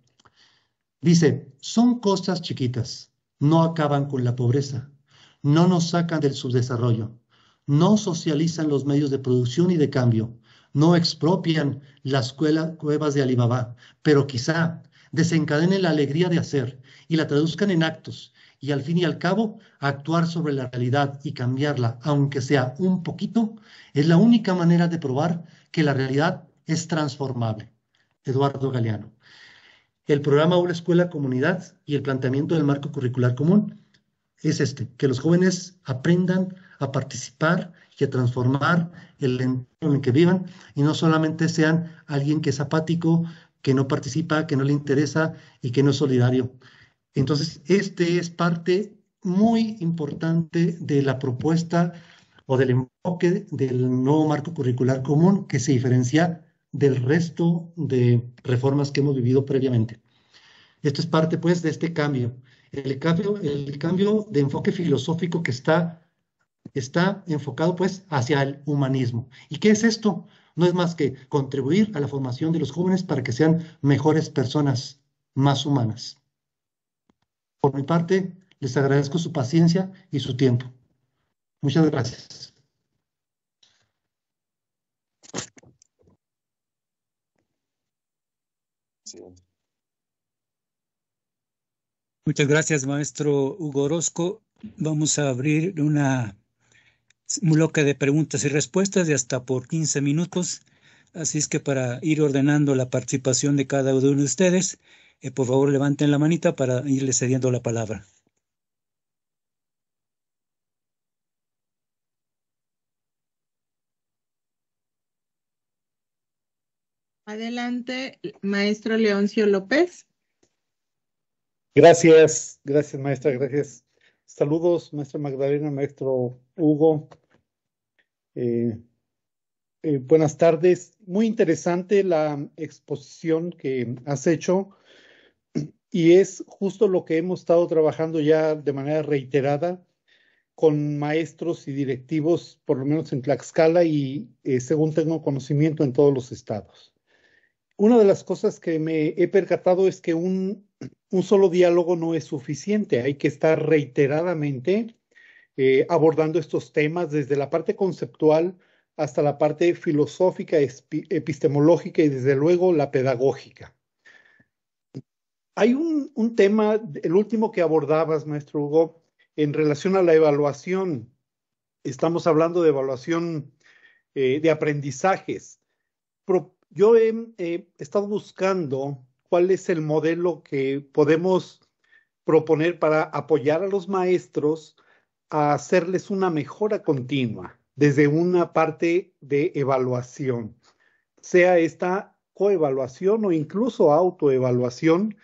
Dice, son cosas chiquitas, no acaban con la pobreza, no nos sacan del subdesarrollo, no socializan los medios de producción y de cambio, no expropian las cuevas de Alibaba, pero quizá desencadenen la alegría de hacer y la traduzcan en actos y al fin y al cabo actuar sobre la realidad y cambiarla, aunque sea un poquito, es la única manera de probar que la realidad es transformable. Eduardo Galeano. El programa Aula Escuela Comunidad y el planteamiento del marco curricular común es que los jóvenes aprendan a participar y a transformar el entorno en el que vivan y no solamente sean alguien que es apático, que no participa, que no le interesa y que no es solidario. Entonces, este es parte muy importante de la propuesta o del enfoque del nuevo marco curricular común que se diferencia del resto de reformas que hemos vivido previamente. Esto es parte, pues, de este cambio. El cambio de enfoque filosófico que está enfocado, pues, hacia el humanismo. ¿Y qué es esto? No es más que contribuir a la formación de los jóvenes para que sean mejores personas, más humanas. Por mi parte, les agradezco su paciencia y su tiempo. Muchas gracias. Muchas gracias, maestro Hugo Orozco. Vamos a abrir un bloque de preguntas y respuestas de hasta por 15 minutos. Así es que para ir ordenando la participación de cada uno de ustedes, por favor levanten la manita para irle cediendo la palabra. Adelante, maestro Leoncio López. Gracias, maestra, gracias. Saludos, maestra Magdalena, maestro Hugo. Buenas tardes. Muy interesante la exposición que has hecho y es justo lo que hemos estado trabajando ya de manera reiterada con maestros y directivos, por lo menos en Tlaxcala y según tengo conocimiento en todos los estados. Una de las cosas que me he percatado es que un solo diálogo no es suficiente, hay que estar reiteradamente abordando estos temas desde la parte conceptual hasta la parte filosófica, epistemológica y desde luego la pedagógica. Hay un tema, el último que abordabas, maestro Hugo, en relación a la evaluación. Estamos hablando de evaluación de aprendizajes. Yo he estado buscando cuál es el modelo que podemos proponer para apoyar a los maestros a hacerles una mejora continua desde una parte de evaluación, sea esta coevaluación o incluso autoevaluación,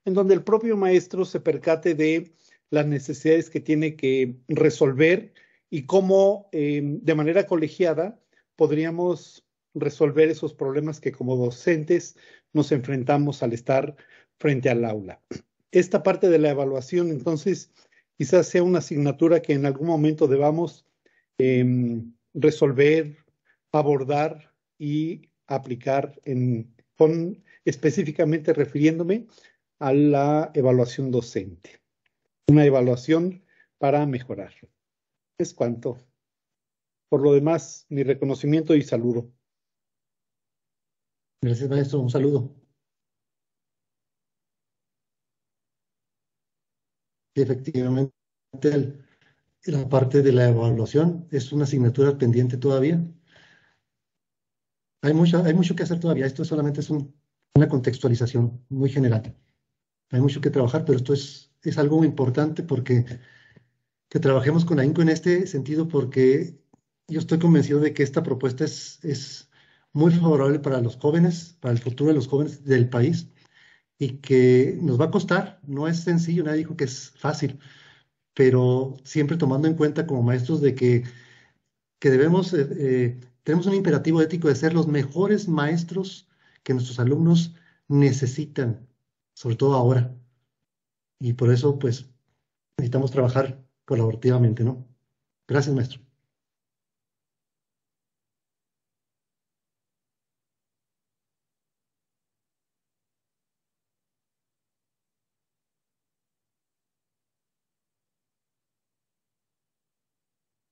en donde el propio maestro se percate de las necesidades que tiene que resolver y cómo de manera colegiada podríamos resolver esos problemas que como docentes nos enfrentamos al estar frente al aula. Esta parte de la evaluación, entonces, quizás sea una asignatura que en algún momento debamos resolver, abordar y aplicar específicamente refiriéndome a la evaluación docente. Una evaluación para mejorar. Es cuanto. Por lo demás, mi reconocimiento y saludo. Gracias, maestro. Un saludo. Efectivamente, la parte de la evaluación es una asignatura pendiente todavía. Hay mucho que hacer todavía. Esto solamente es una contextualización muy general. Hay mucho que trabajar, pero esto es algo muy importante porque que trabajemos con ahínco en este sentido, porque yo estoy convencido de que esta propuesta es muy favorable para los jóvenes, para el futuro de los jóvenes del país, y que nos va a costar. No es sencillo, nadie dijo que es fácil, pero siempre tomando en cuenta como maestros de que tenemos un imperativo ético de ser los mejores maestros que nuestros alumnos necesitan, sobre todo ahora. Y por eso, pues, necesitamos trabajar colaborativamente, ¿no? Gracias, maestro.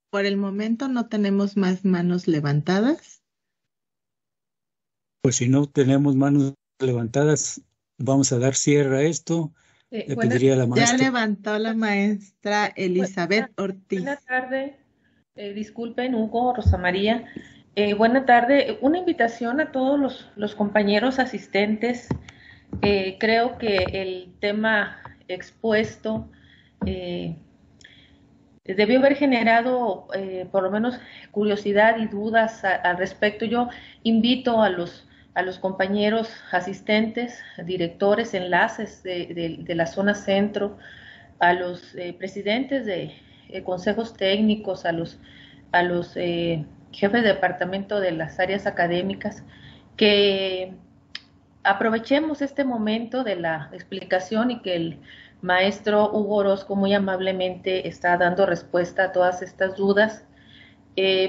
Por el momento no tenemos más manos levantadas. Pues si no tenemos manos levantadas, vamos a dar cierre a esto. Le pediría a la Ya maestra. levantó la maestra Elizabeth Ortiz. Buenas tardes. Disculpen, Hugo, Rosa María. Buena tarde. Una invitación a todos los compañeros asistentes. Creo que el tema expuesto debió haber generado por lo menos curiosidad y dudas al respecto. Yo invito a los compañeros asistentes, directores, enlaces de la zona centro, a los presidentes de consejos técnicos, a los jefes de departamento de las áreas académicas, que aprovechemos este momento de la explicación y que el maestro Hugo Orozco muy amablemente está dando respuesta a todas estas dudas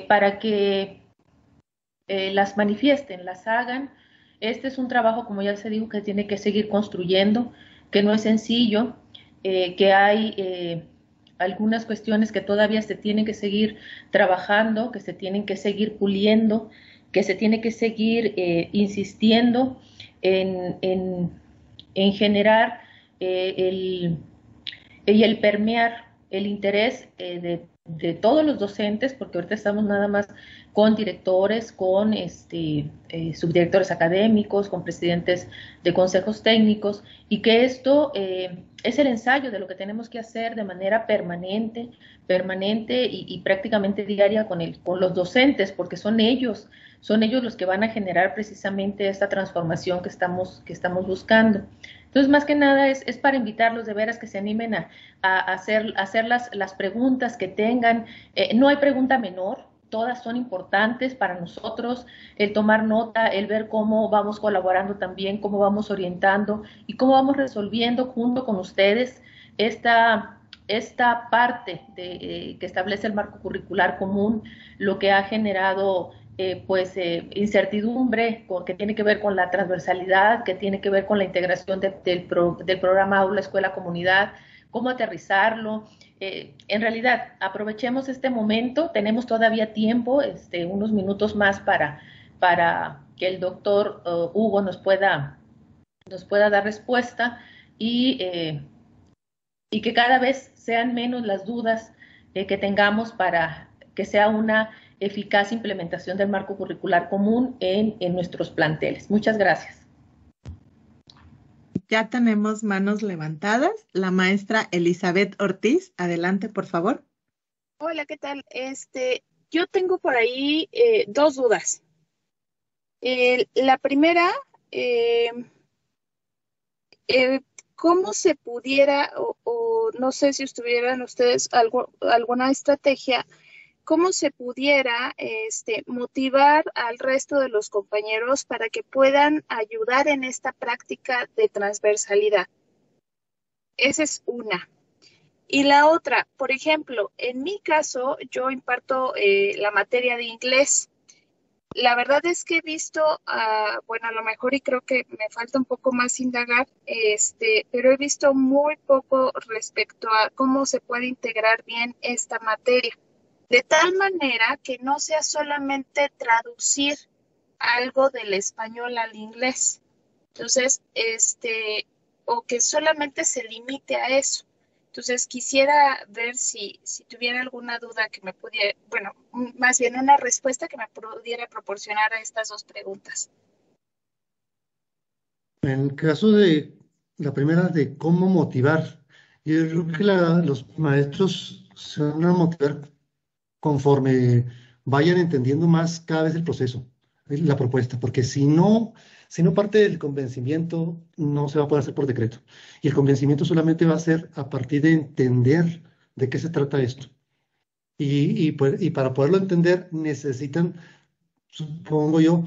para que las manifiesten, las hagan. Este es un trabajo, como ya se dijo, que tiene que seguir construyendo, que no es sencillo, que hay algunas cuestiones que todavía se tienen que seguir trabajando, que se tienen que seguir puliendo, que se tiene que seguir insistiendo en generar y el permear el interés de todos los docentes, porque ahorita estamos nada más con directores, con subdirectores académicos, con presidentes de consejos técnicos, y que esto es el ensayo de lo que tenemos que hacer de manera permanente y prácticamente diaria con los docentes, porque son ellos los que van a generar precisamente esta transformación que estamos buscando. Entonces, más que nada es para invitarlos de veras que se animen a hacer las preguntas que tengan. No hay pregunta menor, todas son importantes para nosotros, el tomar nota, el ver cómo vamos colaborando también, cómo vamos orientando y cómo vamos resolviendo junto con ustedes esta parte que establece el marco curricular común, lo que ha generado incertidumbre que tiene que ver con la transversalidad, que tiene que ver con la integración del programa Aula, Escuela, Comunidad, cómo aterrizarlo. En realidad, aprovechemos este momento, tenemos todavía tiempo, unos minutos más para que el doctor Hugo nos pueda dar respuesta y que cada vez sean menos las dudas que tengamos para que sea una eficaz implementación del marco curricular común en nuestros planteles. Muchas gracias. Ya tenemos manos levantadas. La maestra Elizabeth Ortiz, adelante, por favor. Hola, ¿qué tal? Yo tengo por ahí dos dudas. La primera, ¿cómo se pudiera, o no sé si tuvieran ustedes alguna estrategia, cómo se pudiera motivar al resto de los compañeros para que puedan ayudar en esta práctica de transversalidad? Esa es una. Y la otra, por ejemplo, en mi caso, yo imparto la materia de inglés. La verdad es que he visto, bueno, a lo mejor y creo que me falta un poco más indagar, pero he visto muy poco respecto a cómo se puede integrar bien esta materia. De tal manera que no sea solamente traducir algo del español al inglés. Entonces, o que solamente se limite a eso. Entonces, quisiera ver si tuviera alguna duda que me pudiera, bueno, más bien una respuesta que me pudiera proporcionar a estas dos preguntas. En el caso de la primera de cómo motivar, yo creo que los maestros se van a motivar conforme vayan entendiendo más cada vez el proceso, la propuesta, porque si no parte del convencimiento, no se va a poder hacer por decreto. Y el convencimiento solamente va a ser a partir de entender de qué se trata esto. Y para poderlo entender necesitan, supongo yo,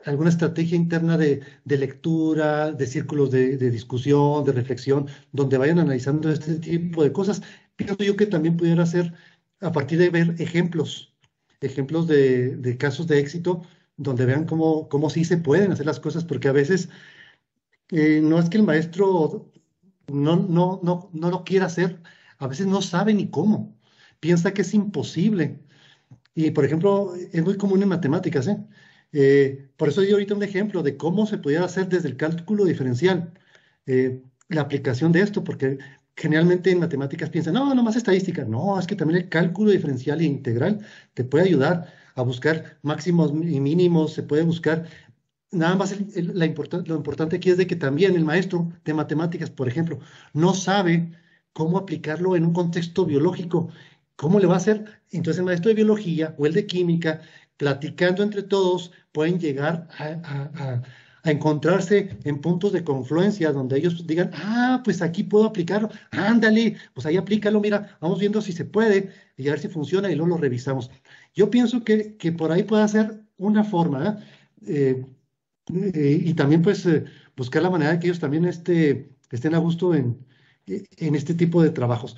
alguna estrategia interna de lectura, de círculos de discusión, de reflexión, donde vayan analizando este tipo de cosas. Pienso yo que también pudiera ser a partir de ver ejemplos de casos de éxito, donde vean cómo sí se pueden hacer las cosas, porque a veces no es que el maestro no lo quiera hacer, a veces no sabe ni cómo, piensa que es imposible. Y, por ejemplo, es muy común en matemáticas, ¿eh? Por eso di ahorita un ejemplo de cómo se pudiera hacer desde el cálculo diferencial la aplicación de esto, porque generalmente en matemáticas piensan, no, nomás estadística. No, es que también el cálculo diferencial e integral te puede ayudar a buscar máximos y mínimos, se puede buscar. Nada más lo importante aquí es de que también el maestro de matemáticas, por ejemplo, no sabe cómo aplicarlo en un contexto biológico. ¿Cómo le va a hacer? Entonces el maestro de biología o el de química, platicando entre todos, pueden llegar a encontrarse en puntos de confluencia donde ellos digan, pues aquí puedo aplicarlo, ándale, pues ahí aplícalo, mira, vamos viendo si se puede y a ver si funciona y luego lo revisamos. Yo pienso que por ahí puede ser una forma, y también pues buscar la manera de que ellos también estén a gusto en este tipo de trabajos.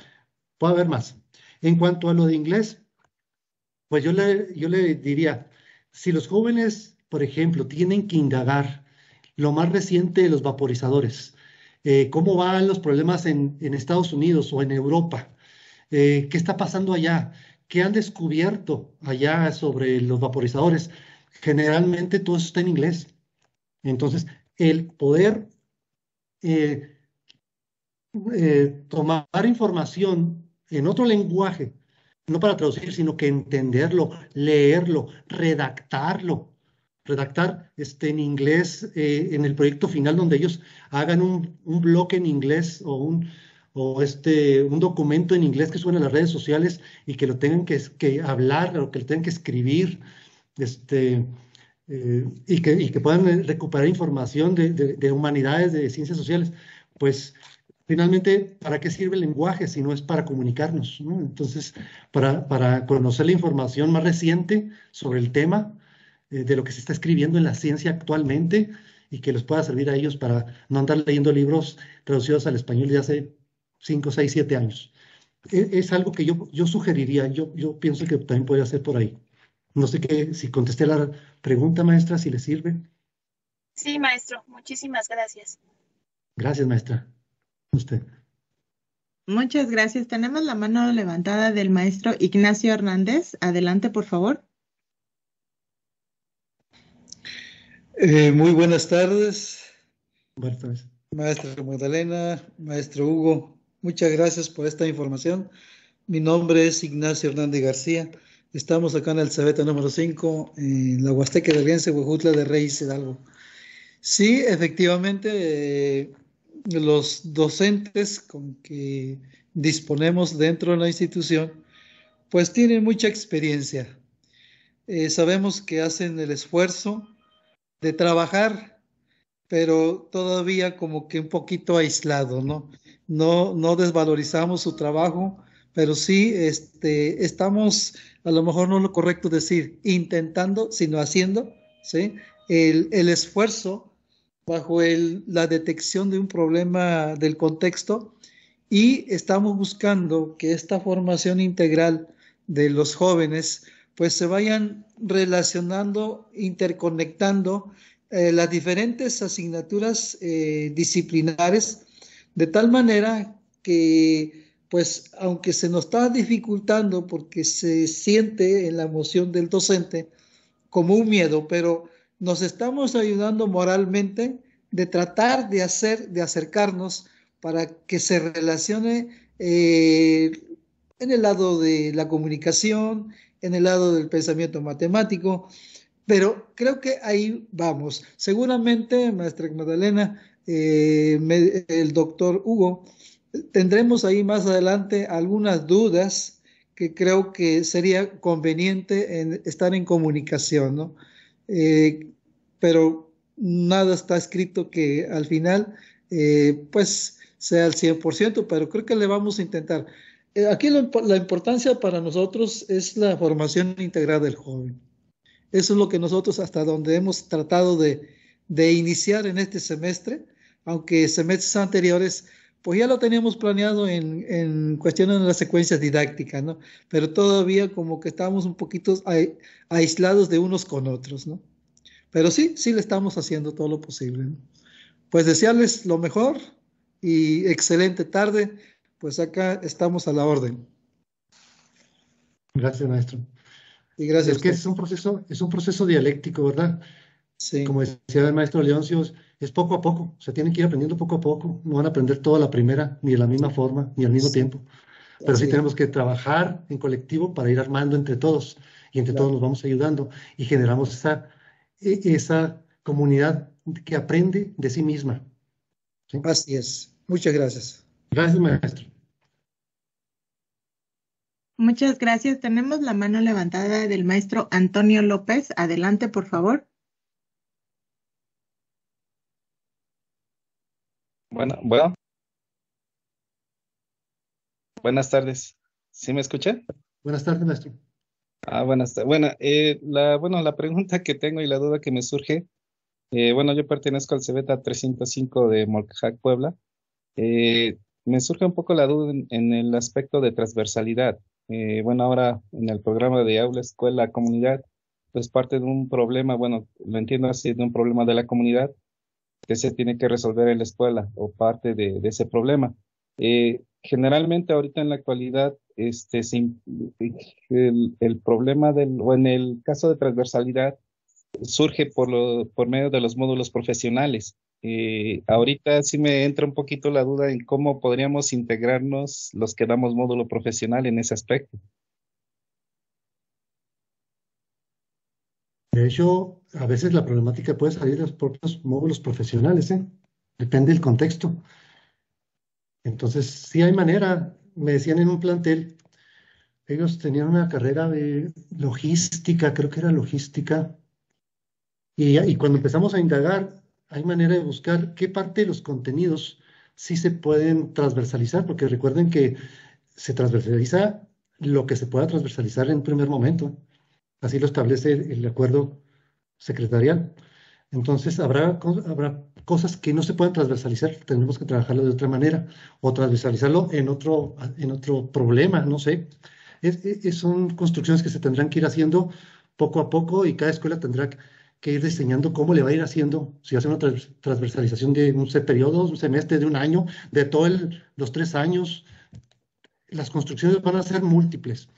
Puede haber más. En cuanto a lo de inglés, pues yo le diría, si los jóvenes, por ejemplo, tienen que indagar lo más reciente de los vaporizadores, cómo van los problemas en Estados Unidos o en Europa, qué está pasando allá, qué han descubierto allá sobre los vaporizadores, generalmente todo eso está en inglés. Entonces, el poder eh, tomar información en otro lenguaje, no para traducir, sino que entenderlo, leerlo, redactarlo. Redactar en inglés en el proyecto final donde ellos hagan un bloque en inglés o un documento en inglés que suene a las redes sociales y que lo tengan que hablar o que lo tengan que escribir, y que puedan recuperar información de humanidades, de ciencias sociales. Pues finalmente, ¿para qué sirve el lenguaje si no es para comunicarnos, ¿no? Entonces, para conocer la información más reciente sobre el tema, de lo que se está escribiendo en la ciencia actualmente y que les pueda servir a ellos para no andar leyendo libros traducidos al español de hace 5, 6, 7 años. Es algo que yo sugeriría, yo pienso que también podría ser por ahí. No sé si contesté la pregunta, maestra, si le sirve. Sí, maestro, muchísimas gracias. Gracias, maestra. Usted. Muchas gracias. Tenemos la mano levantada del maestro Ignacio Hernández. Adelante, por favor. Muy buenas tardes. Buenas tardes. Maestra Magdalena, maestro Hugo, muchas gracias por esta información. Mi nombre es Ignacio Hernández García. Estamos acá en el Cebeta número 5, en la Huasteca de Riense, Huejutla de Reyes Hidalgo. Sí, efectivamente, los docentes con que disponemos dentro de la institución, pues tienen mucha experiencia. Sabemos que hacen el esfuerzo de trabajar, pero todavía como que un poquito aislado, ¿no? No desvalorizamos su trabajo, pero sí estamos, a lo mejor no es lo correcto decir intentando, sino haciendo, ¿sí? El esfuerzo bajo la detección de un problema del contexto, y estamos buscando que esta formación integral de los jóvenes pues se vayan relacionando, interconectando las diferentes asignaturas disciplinares, de tal manera que, pues, aunque se nos está dificultando porque se siente en la emoción del docente como un miedo, pero nos estamos ayudando moralmente de tratar de acercarnos para que se relacione en el lado de la comunicación, en el lado del pensamiento matemático, pero creo que ahí vamos. Seguramente, maestra Magdalena, el doctor Hugo, tendremos ahí más adelante algunas dudas que creo que sería conveniente estar en comunicación, ¿no? Pero nada está escrito que al final, pues, sea al 100%, pero creo que le vamos a intentar. Aquí la importancia para nosotros es la formación integral del joven. Eso es lo que nosotros hasta donde hemos tratado de iniciar en este semestre, aunque semestres anteriores, pues ya lo teníamos planeado en cuestiones de la secuencia didáctica, ¿no? Pero todavía como que estamos un poquito aislados de unos con otros, ¿no? Pero sí, sí le estamos haciendo todo lo posible, ¿no? Pues desearles lo mejor y excelente tarde, pues acá estamos a la orden. Gracias, maestro. Y gracias Es que a usted. es un proceso dialéctico, ¿verdad? Sí, Como decía el maestro Leoncio, es poco a poco, se tienen que ir aprendiendo poco a poco, no van a aprender todo a la primera, ni de la misma forma, ni al mismo tiempo, pero sí así es. tenemos que trabajar en colectivo para ir armando entre todos, y entre Claro. todos nos vamos ayudando, y generamos esa comunidad que aprende de sí misma. ¿Sí? Así es. Muchas gracias. Gracias, maestro. Muchas gracias. Tenemos la mano levantada del maestro Antonio López. Adelante, por favor. Bueno, buenas tardes. ¿Sí me escuchan? Buenas tardes, maestro. Buenas tardes. Bueno, la pregunta que tengo y la duda que me surge, bueno, yo pertenezco al CEBETA 305 de Molcajac, Puebla. Me surge un poco la duda en el aspecto de transversalidad. Bueno, ahora en el programa de aula, escuela, comunidad, pues parte de un problema, bueno, lo entiendo así, de un problema de la comunidad que se tiene que resolver en la escuela o parte de ese problema. Generalmente ahorita en la actualidad, el problema o en el caso de transversalidad, surge por medio de los módulos profesionales. Ahorita sí me entra un poquito la duda en cómo podríamos integrarnos los que damos módulo profesional en ese aspecto. De hecho, a veces la problemática puede salir de los propios módulos profesionales, ¿eh? Depende del contexto. Entonces, sí hay manera. Me decían en un plantel, ellos tenían una carrera de logística, creo que era logística, y cuando empezamos a indagar, hay manera de buscar qué parte de los contenidos sí se pueden transversalizar, porque recuerden que se transversaliza lo que se pueda transversalizar en un primer momento. Así lo establece el acuerdo secretarial. Entonces, habrá cosas que no se pueden transversalizar, tendremos que trabajarlo de otra manera, o transversalizarlo en otro problema, no sé. Son construcciones que se tendrán que ir haciendo poco a poco y cada escuela tendrá que ir diseñando cómo le va a ir haciendo, si hace una transversalización de un periodo, un semestre, de un año, de todos los 3 años. Las construcciones van a ser múltiples.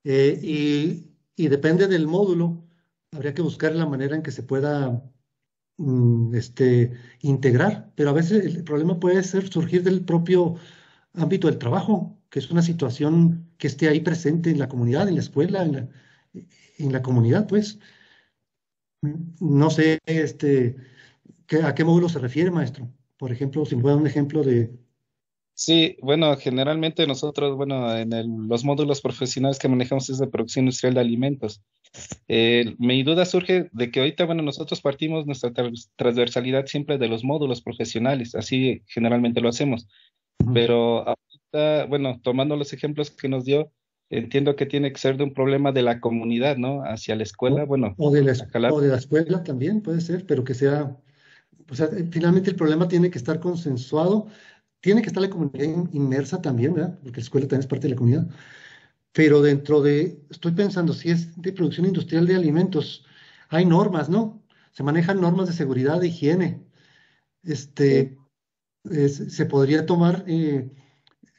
Y depende del módulo, habría que buscar la manera en que se pueda integrar, pero a veces el problema puede surgir del propio ámbito del trabajo, que es una situación que esté ahí presente en la comunidad, en la escuela, en la comunidad, pues. No sé, ¿a qué módulo se refiere, maestro? Por ejemplo, si me puede dar un ejemplo de... Sí, bueno, generalmente nosotros, bueno, los módulos profesionales que manejamos es de producción industrial de alimentos. Mi duda surge de que ahorita, bueno, nosotros partimos nuestra transversalidad siempre de los módulos profesionales, así generalmente lo hacemos. Pero ahorita, bueno, tomando los ejemplos que nos dio, entiendo que tiene que ser de un problema de la comunidad, ¿no? Hacia la escuela, bueno, o de la escuela también puede ser, pero que sea, o sea, finalmente el problema tiene que estar consensuado, tiene que estar la comunidad inmersa también, ¿verdad? Porque la escuela también es parte de la comunidad. Pero estoy pensando, si es de producción industrial de alimentos, hay normas, ¿no? Se manejan normas de seguridad, de higiene. Se podría tomar,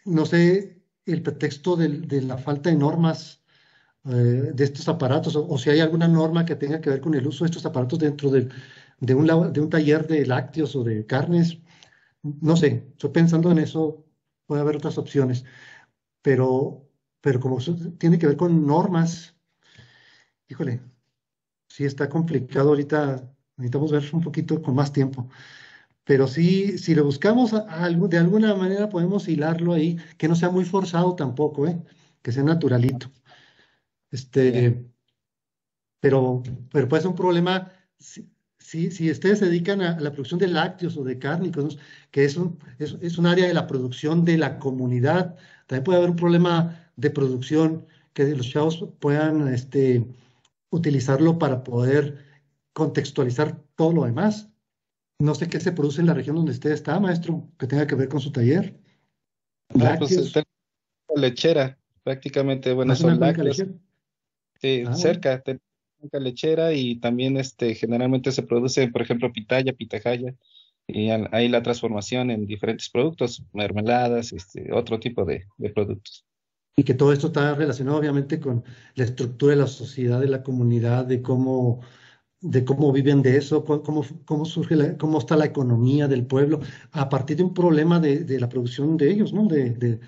no sé, el pretexto de la falta de normas de estos aparatos, o si hay alguna norma que tenga que ver con el uso de estos aparatos dentro de un taller de lácteos o de carnes, No sé, estoy pensando en eso, puede haber otras opciones, pero como eso tiene que ver con normas, híjole, sí está complicado ahorita, necesitamos ver un poquito con más tiempo. Pero sí, si lo buscamos de alguna manera podemos hilarlo ahí, que no sea muy forzado tampoco, ¿eh? Que sea naturalito. Ya. Este, pero puede ser un problema si ustedes se dedican a la producción de lácteos o de cárnicos, ¿no? Que es un área de la producción de la comunidad. También puede haber un problema de producción que los chavos puedan utilizarlo para poder contextualizar todo lo demás. No sé qué se produce en la región donde usted está, maestro, que tenga que ver con su taller. Ah, pues Lácteos. lechera, prácticamente, bueno, ¿Más una son fábrica lácteos, lechera? Bueno. cerca, tenemos una lechera y también generalmente se produce, por ejemplo, pitaya, pitahaya, y hay la transformación en diferentes productos, mermeladas, otro tipo de productos. Y que todo esto está relacionado obviamente con la estructura de la sociedad, de la comunidad, de cómo viven de eso, cómo surge, cómo está la economía del pueblo, a partir de un problema de la producción de ellos, ¿no? De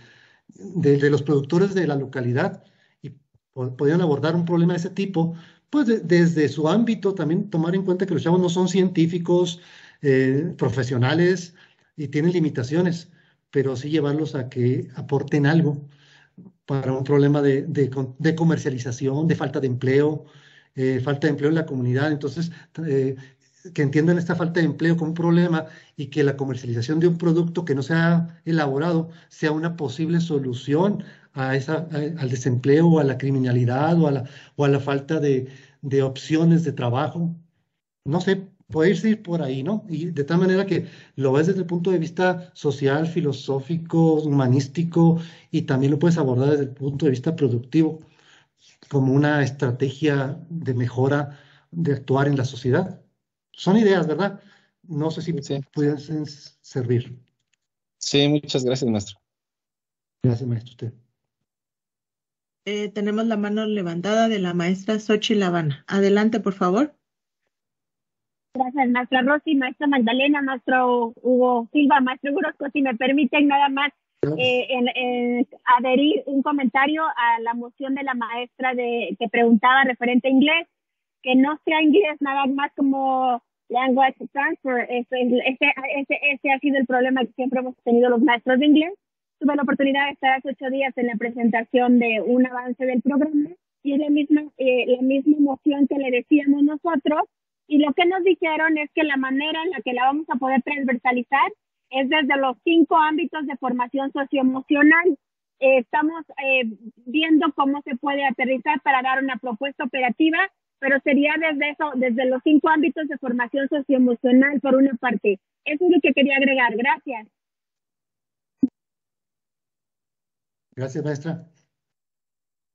los productores de la localidad. Y podrían abordar un problema de ese tipo, pues desde su ámbito, también tomar en cuenta que los chavos no son científicos profesionales y tienen limitaciones, pero sí llevarlos a que aporten algo para un problema de comercialización, de falta de empleo en la comunidad. Entonces, eh, que entiendan esta falta de empleo como un problema y que la comercialización de un producto que no se ha elaborado sea una posible solución al desempleo o a la criminalidad o a la falta de opciones de trabajo. No sé, puede irse por ahí, ¿no? Y de tal manera que lo ves desde el punto de vista social, filosófico, humanístico, y también lo puedes abordar desde el punto de vista productivo, como una estrategia de mejora de actuar en la sociedad. Son ideas, ¿verdad? No sé si Sí, sí. pudiesen servir. Sí, muchas gracias, maestro. Gracias, maestro. Usted. Tenemos la mano levantada de la maestra Xochitl Habana. Adelante, por favor. Gracias, maestra Rosy, maestra Magdalena, maestro Hugo Silva, maestro Grosco, si me permiten nada más adherir un comentario a la moción de la maestra que preguntaba referente a inglés, que no sea inglés nada más como language transfer. Ese ha sido el problema que siempre hemos tenido los maestros de inglés. Tuve la oportunidad de estar hace 8 días en la presentación de un avance del programa y es la misma moción que le decíamos nosotros. Y lo que nos dijeron es que la manera en la que la vamos a poder transversalizar es desde los 5 ámbitos de formación socioemocional. Estamos viendo cómo se puede aterrizar para dar una propuesta operativa, pero sería desde los 5 ámbitos de formación socioemocional por una parte. Eso es lo que quería agregar. Gracias. Gracias, maestra.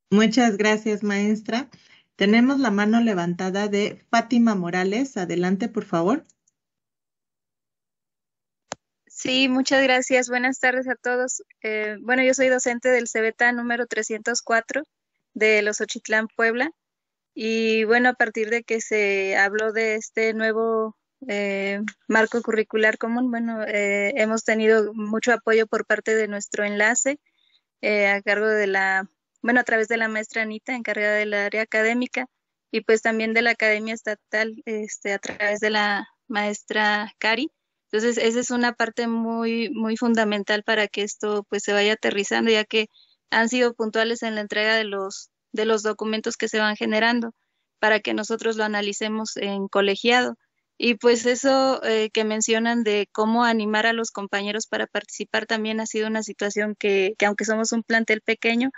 Muchas gracias, maestra. Tenemos la mano levantada de Fátima Morales. Adelante, por favor. Sí, muchas gracias. Buenas tardes a todos. Bueno, yo soy docente del CEBETA número 304 de Los Ochitlán, Puebla. Y bueno, a partir de que se habló de este nuevo marco curricular común, bueno, hemos tenido mucho apoyo por parte de nuestro enlace a cargo a través de la maestra Anita, encargada del área académica, y pues también de la Academia Estatal, a través de la maestra Cari. Entonces, esa es una parte muy, muy fundamental para que esto pues se vaya aterrizando, ya que han sido puntuales en la entrega de los documentos que se van generando para que nosotros lo analicemos en colegiado. Y pues eso que mencionan de cómo animar a los compañeros para participar también ha sido una situación que aunque somos un plantel pequeño,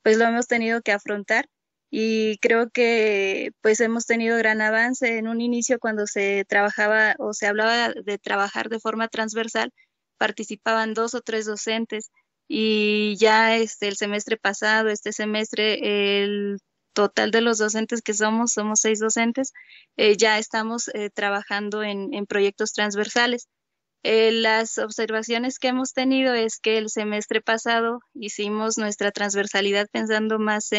pues lo hemos tenido que afrontar. Y creo que pues hemos tenido gran avance. En un inicio, cuando se trabajaba o se hablaba de trabajar de forma transversal, participaban 2 o 3 docentes, y ya el semestre pasado, este semestre, el total de los docentes que somos 6 docentes, ya estamos trabajando en proyectos transversales. Las observaciones que hemos tenido es que el semestre pasado hicimos nuestra transversalidad pensando más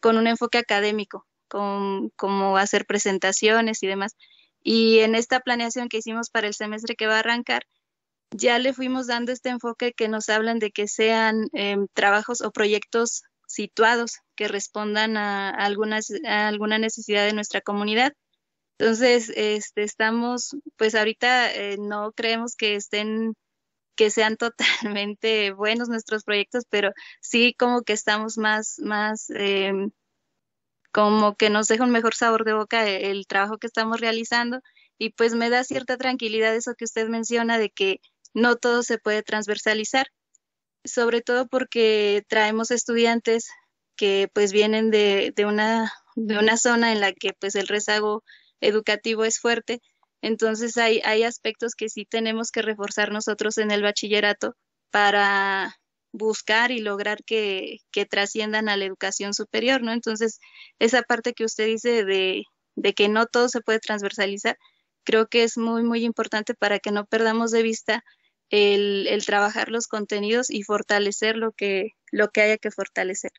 con un enfoque académico, como hacer presentaciones y demás. Y en esta planeación que hicimos para el semestre que va a arrancar, ya le fuimos dando este enfoque que nos hablan de que sean trabajos o proyectos situados que respondan a alguna necesidad de nuestra comunidad. Entonces, estamos, pues ahorita no creemos que sean totalmente buenos nuestros proyectos, pero sí como que estamos más como que nos deja un mejor sabor de boca el trabajo que estamos realizando, y pues me da cierta tranquilidad eso que usted menciona de que no todo se puede transversalizar, sobre todo porque traemos estudiantes que pues vienen de una zona en la que pues el rezago educativo es fuerte. Entonces hay aspectos que sí tenemos que reforzar nosotros en el bachillerato para buscar y lograr que trasciendan a la educación superior, ¿no? Entonces, esa parte que usted dice de que no todo se puede transversalizar, creo que es muy importante para que no perdamos de vista el trabajar los contenidos y fortalecer lo que haya que fortalecer.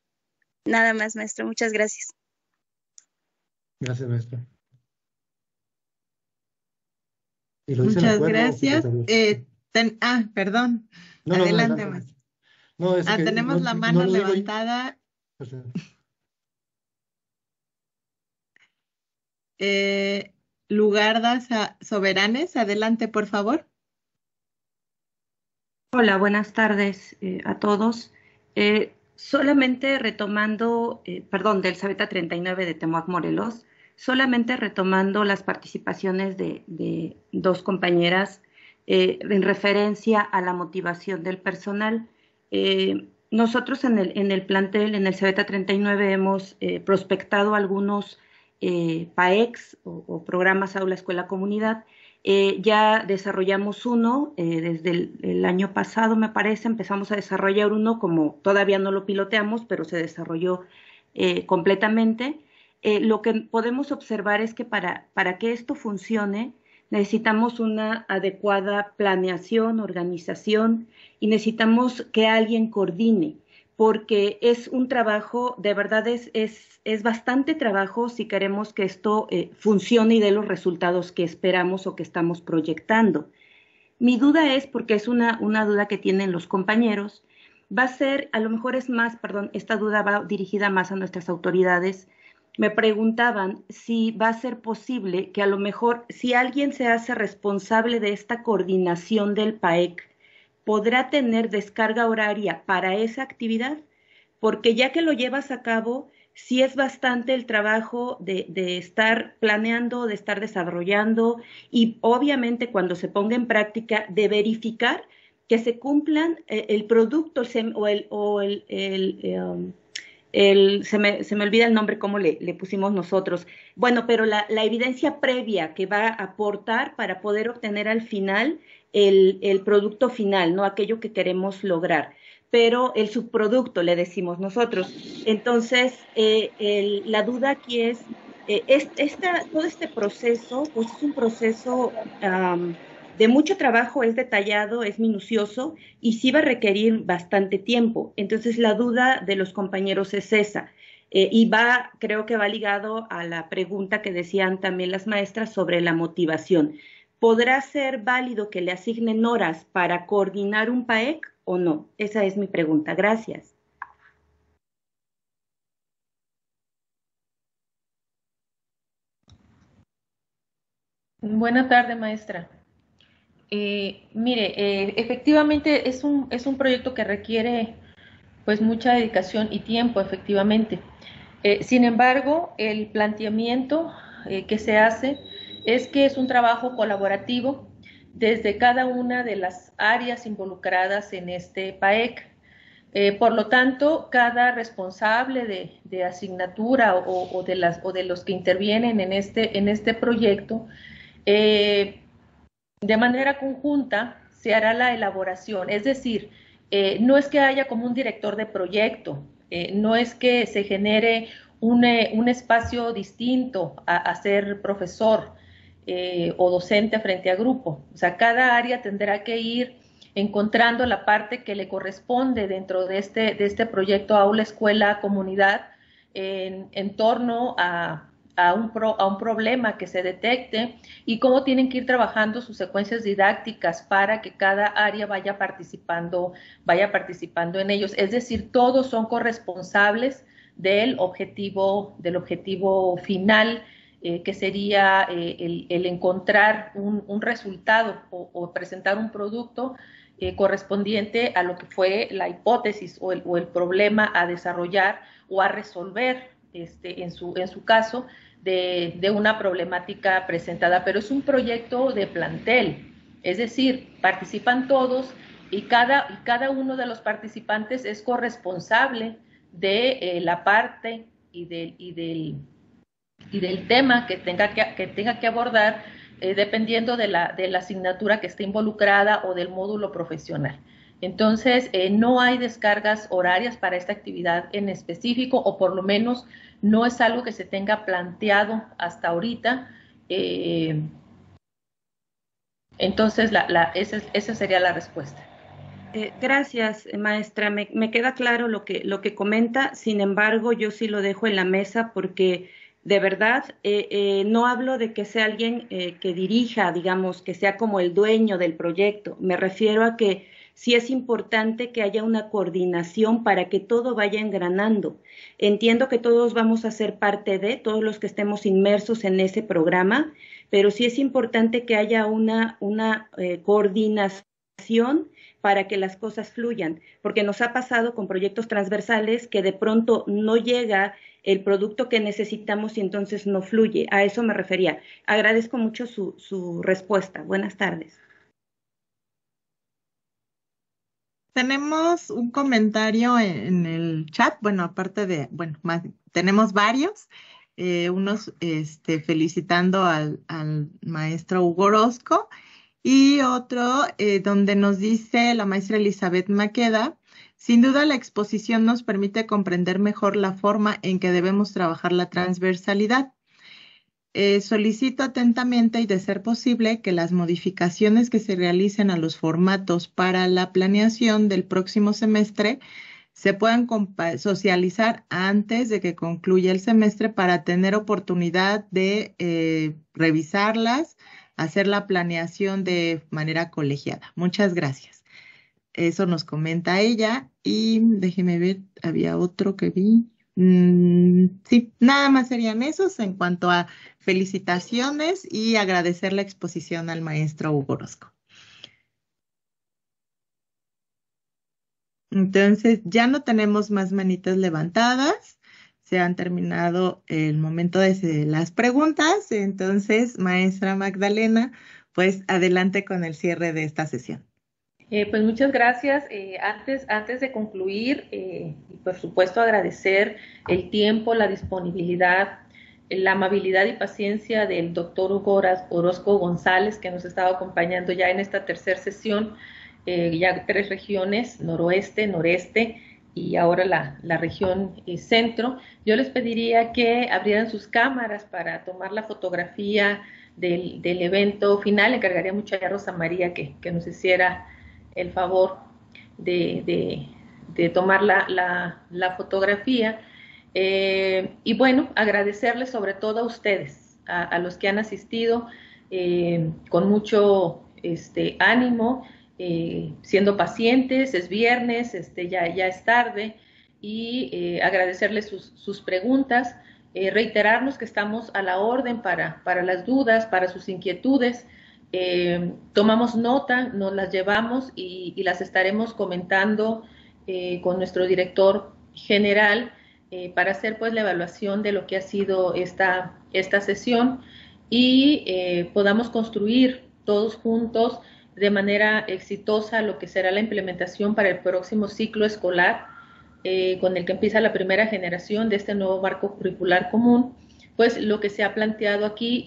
Nada más, maestro. Muchas gracias. Gracias, maestra. Y lo dice el Muchas acuerdo, gracias. secretario. Perdón. No, Adelante, adelante. maestro. No, es que Tenemos la mano levantada. Lugardas Soberanes, adelante, por favor. Hola, buenas tardes a todos. Solamente retomando, del Sabeta 39 de Temoac, Morelos, solamente retomando las participaciones de dos compañeras en referencia a la motivación del personal. Nosotros en el plantel, en el Sabeta 39, hemos prospectado algunos PAEX o programas Aula Escuela Comunidad. Ya desarrollamos uno desde el año pasado, me parece, empezamos a desarrollar uno, como todavía no lo piloteamos, pero se desarrolló completamente. Lo que podemos observar es que para que esto funcione necesitamos una adecuada planeación, organización, y necesitamos que alguien coordine, porque es un trabajo, de verdad es bastante trabajo si queremos que esto funcione y dé los resultados que esperamos o que estamos proyectando. Mi duda es, porque es una duda que tienen los compañeros, va a ser, a lo mejor esta duda va dirigida más a nuestras autoridades. Me preguntaban si va a ser posible que a lo mejor, si alguien se hace responsable de esta coordinación del PAEC, podrá tener descarga horaria para esa actividad, porque ya que lo llevas a cabo, sí es bastante el trabajo de estar planeando, de estar desarrollando, y obviamente cuando se ponga en práctica, de verificar que se cumplan el producto se me olvida el nombre, cómo le pusimos nosotros. Bueno, pero la evidencia previa que va a aportar para poder obtener al final el producto final, no aquello que queremos lograr, pero el subproducto, le decimos nosotros. Entonces, la duda aquí es, todo este proceso, pues es un proceso de mucho trabajo, es detallado, es minucioso y sí va a requerir bastante tiempo. Entonces, la duda de los compañeros es esa. Y creo que va ligado a la pregunta que decían también las maestras sobre la motivación. ¿Podrá ser válido que le asignen horas para coordinar un PAEC o no? Esa es mi pregunta. Gracias. Buena tarde, maestra. Mire, efectivamente es un proyecto que requiere pues mucha dedicación y tiempo, efectivamente. Sin embargo, el planteamiento que se hace es que es un trabajo colaborativo desde cada una de las áreas involucradas en este PAEC. Por lo tanto, cada responsable de asignatura o de los que intervienen en este proyecto, de manera conjunta se hará la elaboración. Es decir, no es que haya como un director de proyecto, no es que se genere un espacio distinto a ser profesor o docente frente a grupo. O sea, cada área tendrá que ir encontrando la parte que le corresponde dentro de este proyecto Aula Escuela Comunidad en torno a a un problema que se detecte y cómo tienen que ir trabajando sus secuencias didácticas para que cada área vaya participando en ellos. Es decir, todos son corresponsables del objetivo final, que sería el encontrar un resultado o presentar un producto correspondiente a lo que fue la hipótesis o el problema a desarrollar o a resolver en su caso de una problemática presentada. Pero es un proyecto de plantel, es decir, participan todos y cada uno de los participantes es corresponsable de la parte y del tema que tenga que abordar, dependiendo de la asignatura que esté involucrada o del módulo profesional. Entonces, no hay descargas horarias para esta actividad en específico, o por lo menos no es algo que se tenga planteado hasta ahorita. Entonces, esa sería la respuesta. Gracias, maestra. Me queda claro lo que comenta. Sin embargo, yo sí lo dejo en la mesa porque de verdad no hablo de que sea alguien que dirija, digamos, que sea como el dueño del proyecto. Me refiero a que sí es importante que haya una coordinación para que todo vaya engranando. Entiendo que todos vamos a ser parte de, todos los que estemos inmersos en ese programa, pero sí es importante que haya una coordinación para que las cosas fluyan, porque nos ha pasado con proyectos transversales que de pronto no llega el producto que necesitamos y entonces no fluye. A eso me refería. Agradezco mucho su respuesta. Buenas tardes. Tenemos un comentario en el chat, bueno, aparte de, bueno, tenemos varios, unos felicitando al maestro Hugo Orozco y otro donde nos dice la maestra Elizabeth Maqueda: sin duda la exposición nos permite comprender mejor la forma en que debemos trabajar la transversalidad. Solicito atentamente y de ser posible que las modificaciones que se realicen a los formatos para la planeación del próximo semestre se puedan socializar antes de que concluya el semestre para tener oportunidad de revisarlas, hacer la planeación de manera colegiada. Muchas gracias. Eso nos comenta ella y déjeme ver, había otro que vi. Sí, nada más serían esos en cuanto a felicitaciones y agradecer la exposición al maestro Hugo Orozco. Entonces, ya no tenemos más manitas levantadas. Se han terminado el momento de las preguntas. Entonces, maestra Magdalena, pues adelante con el cierre de esta sesión. Pues muchas gracias. Antes de concluir, y por supuesto agradecer el tiempo, la disponibilidad, la amabilidad y paciencia del doctor Hugo Orozco González, que nos estaba acompañando ya en esta tercera sesión, ya 3 regiones, noroeste, noreste y ahora la región centro. Yo les pediría que abrieran sus cámaras para tomar la fotografía del evento final. Le encargaría mucho a Rosa María que nos hiciera el favor de tomar la fotografía. Y bueno, agradecerles sobre todo a ustedes, a los que han asistido con mucho ánimo, siendo pacientes. Es viernes, ya es tarde, y agradecerles sus preguntas, reiterarnos que estamos a la orden para las dudas, para sus inquietudes. Tomamos nota, nos las llevamos y las estaremos comentando con nuestro director general para hacer pues la evaluación de lo que ha sido esta sesión y podamos construir todos juntos de manera exitosa lo que será la implementación para el próximo ciclo escolar, con el que empieza la primera generación de este nuevo marco curricular común. Pues lo que se ha planteado aquí,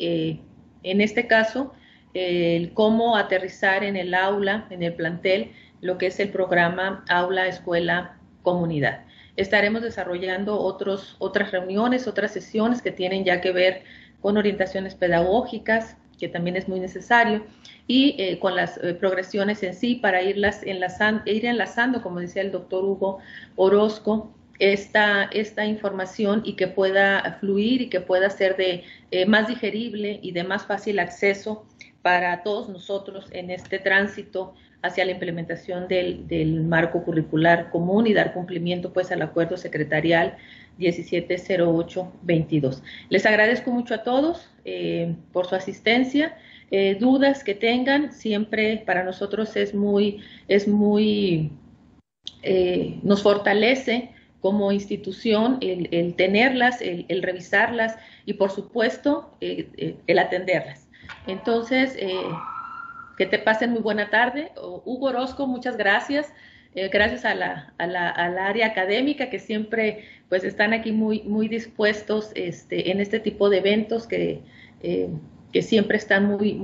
en este caso, el cómo aterrizar en el aula, en el plantel, lo que es el programa Aula, Escuela, Comunidad. Estaremos desarrollando otras reuniones, otras sesiones que tienen ya que ver con orientaciones pedagógicas, que también es muy necesario, y con las progresiones en sí para ir enlazando, como decía el doctor Hugo Orozco, esta información y que pueda fluir y que pueda ser de más digerible y de más fácil acceso para todos nosotros en este tránsito hacia la implementación del marco curricular común y dar cumplimiento pues al acuerdo secretarial 170822. Les agradezco mucho a todos por su asistencia. Dudas que tengan, siempre para nosotros nos fortalece como institución el tenerlas, el revisarlas y por supuesto el atenderlas. Entonces, que te pasen muy buena tarde. Hugo Orozco, muchas gracias. Gracias a la área académica que siempre pues están aquí muy dispuestos en este tipo de eventos que siempre están muy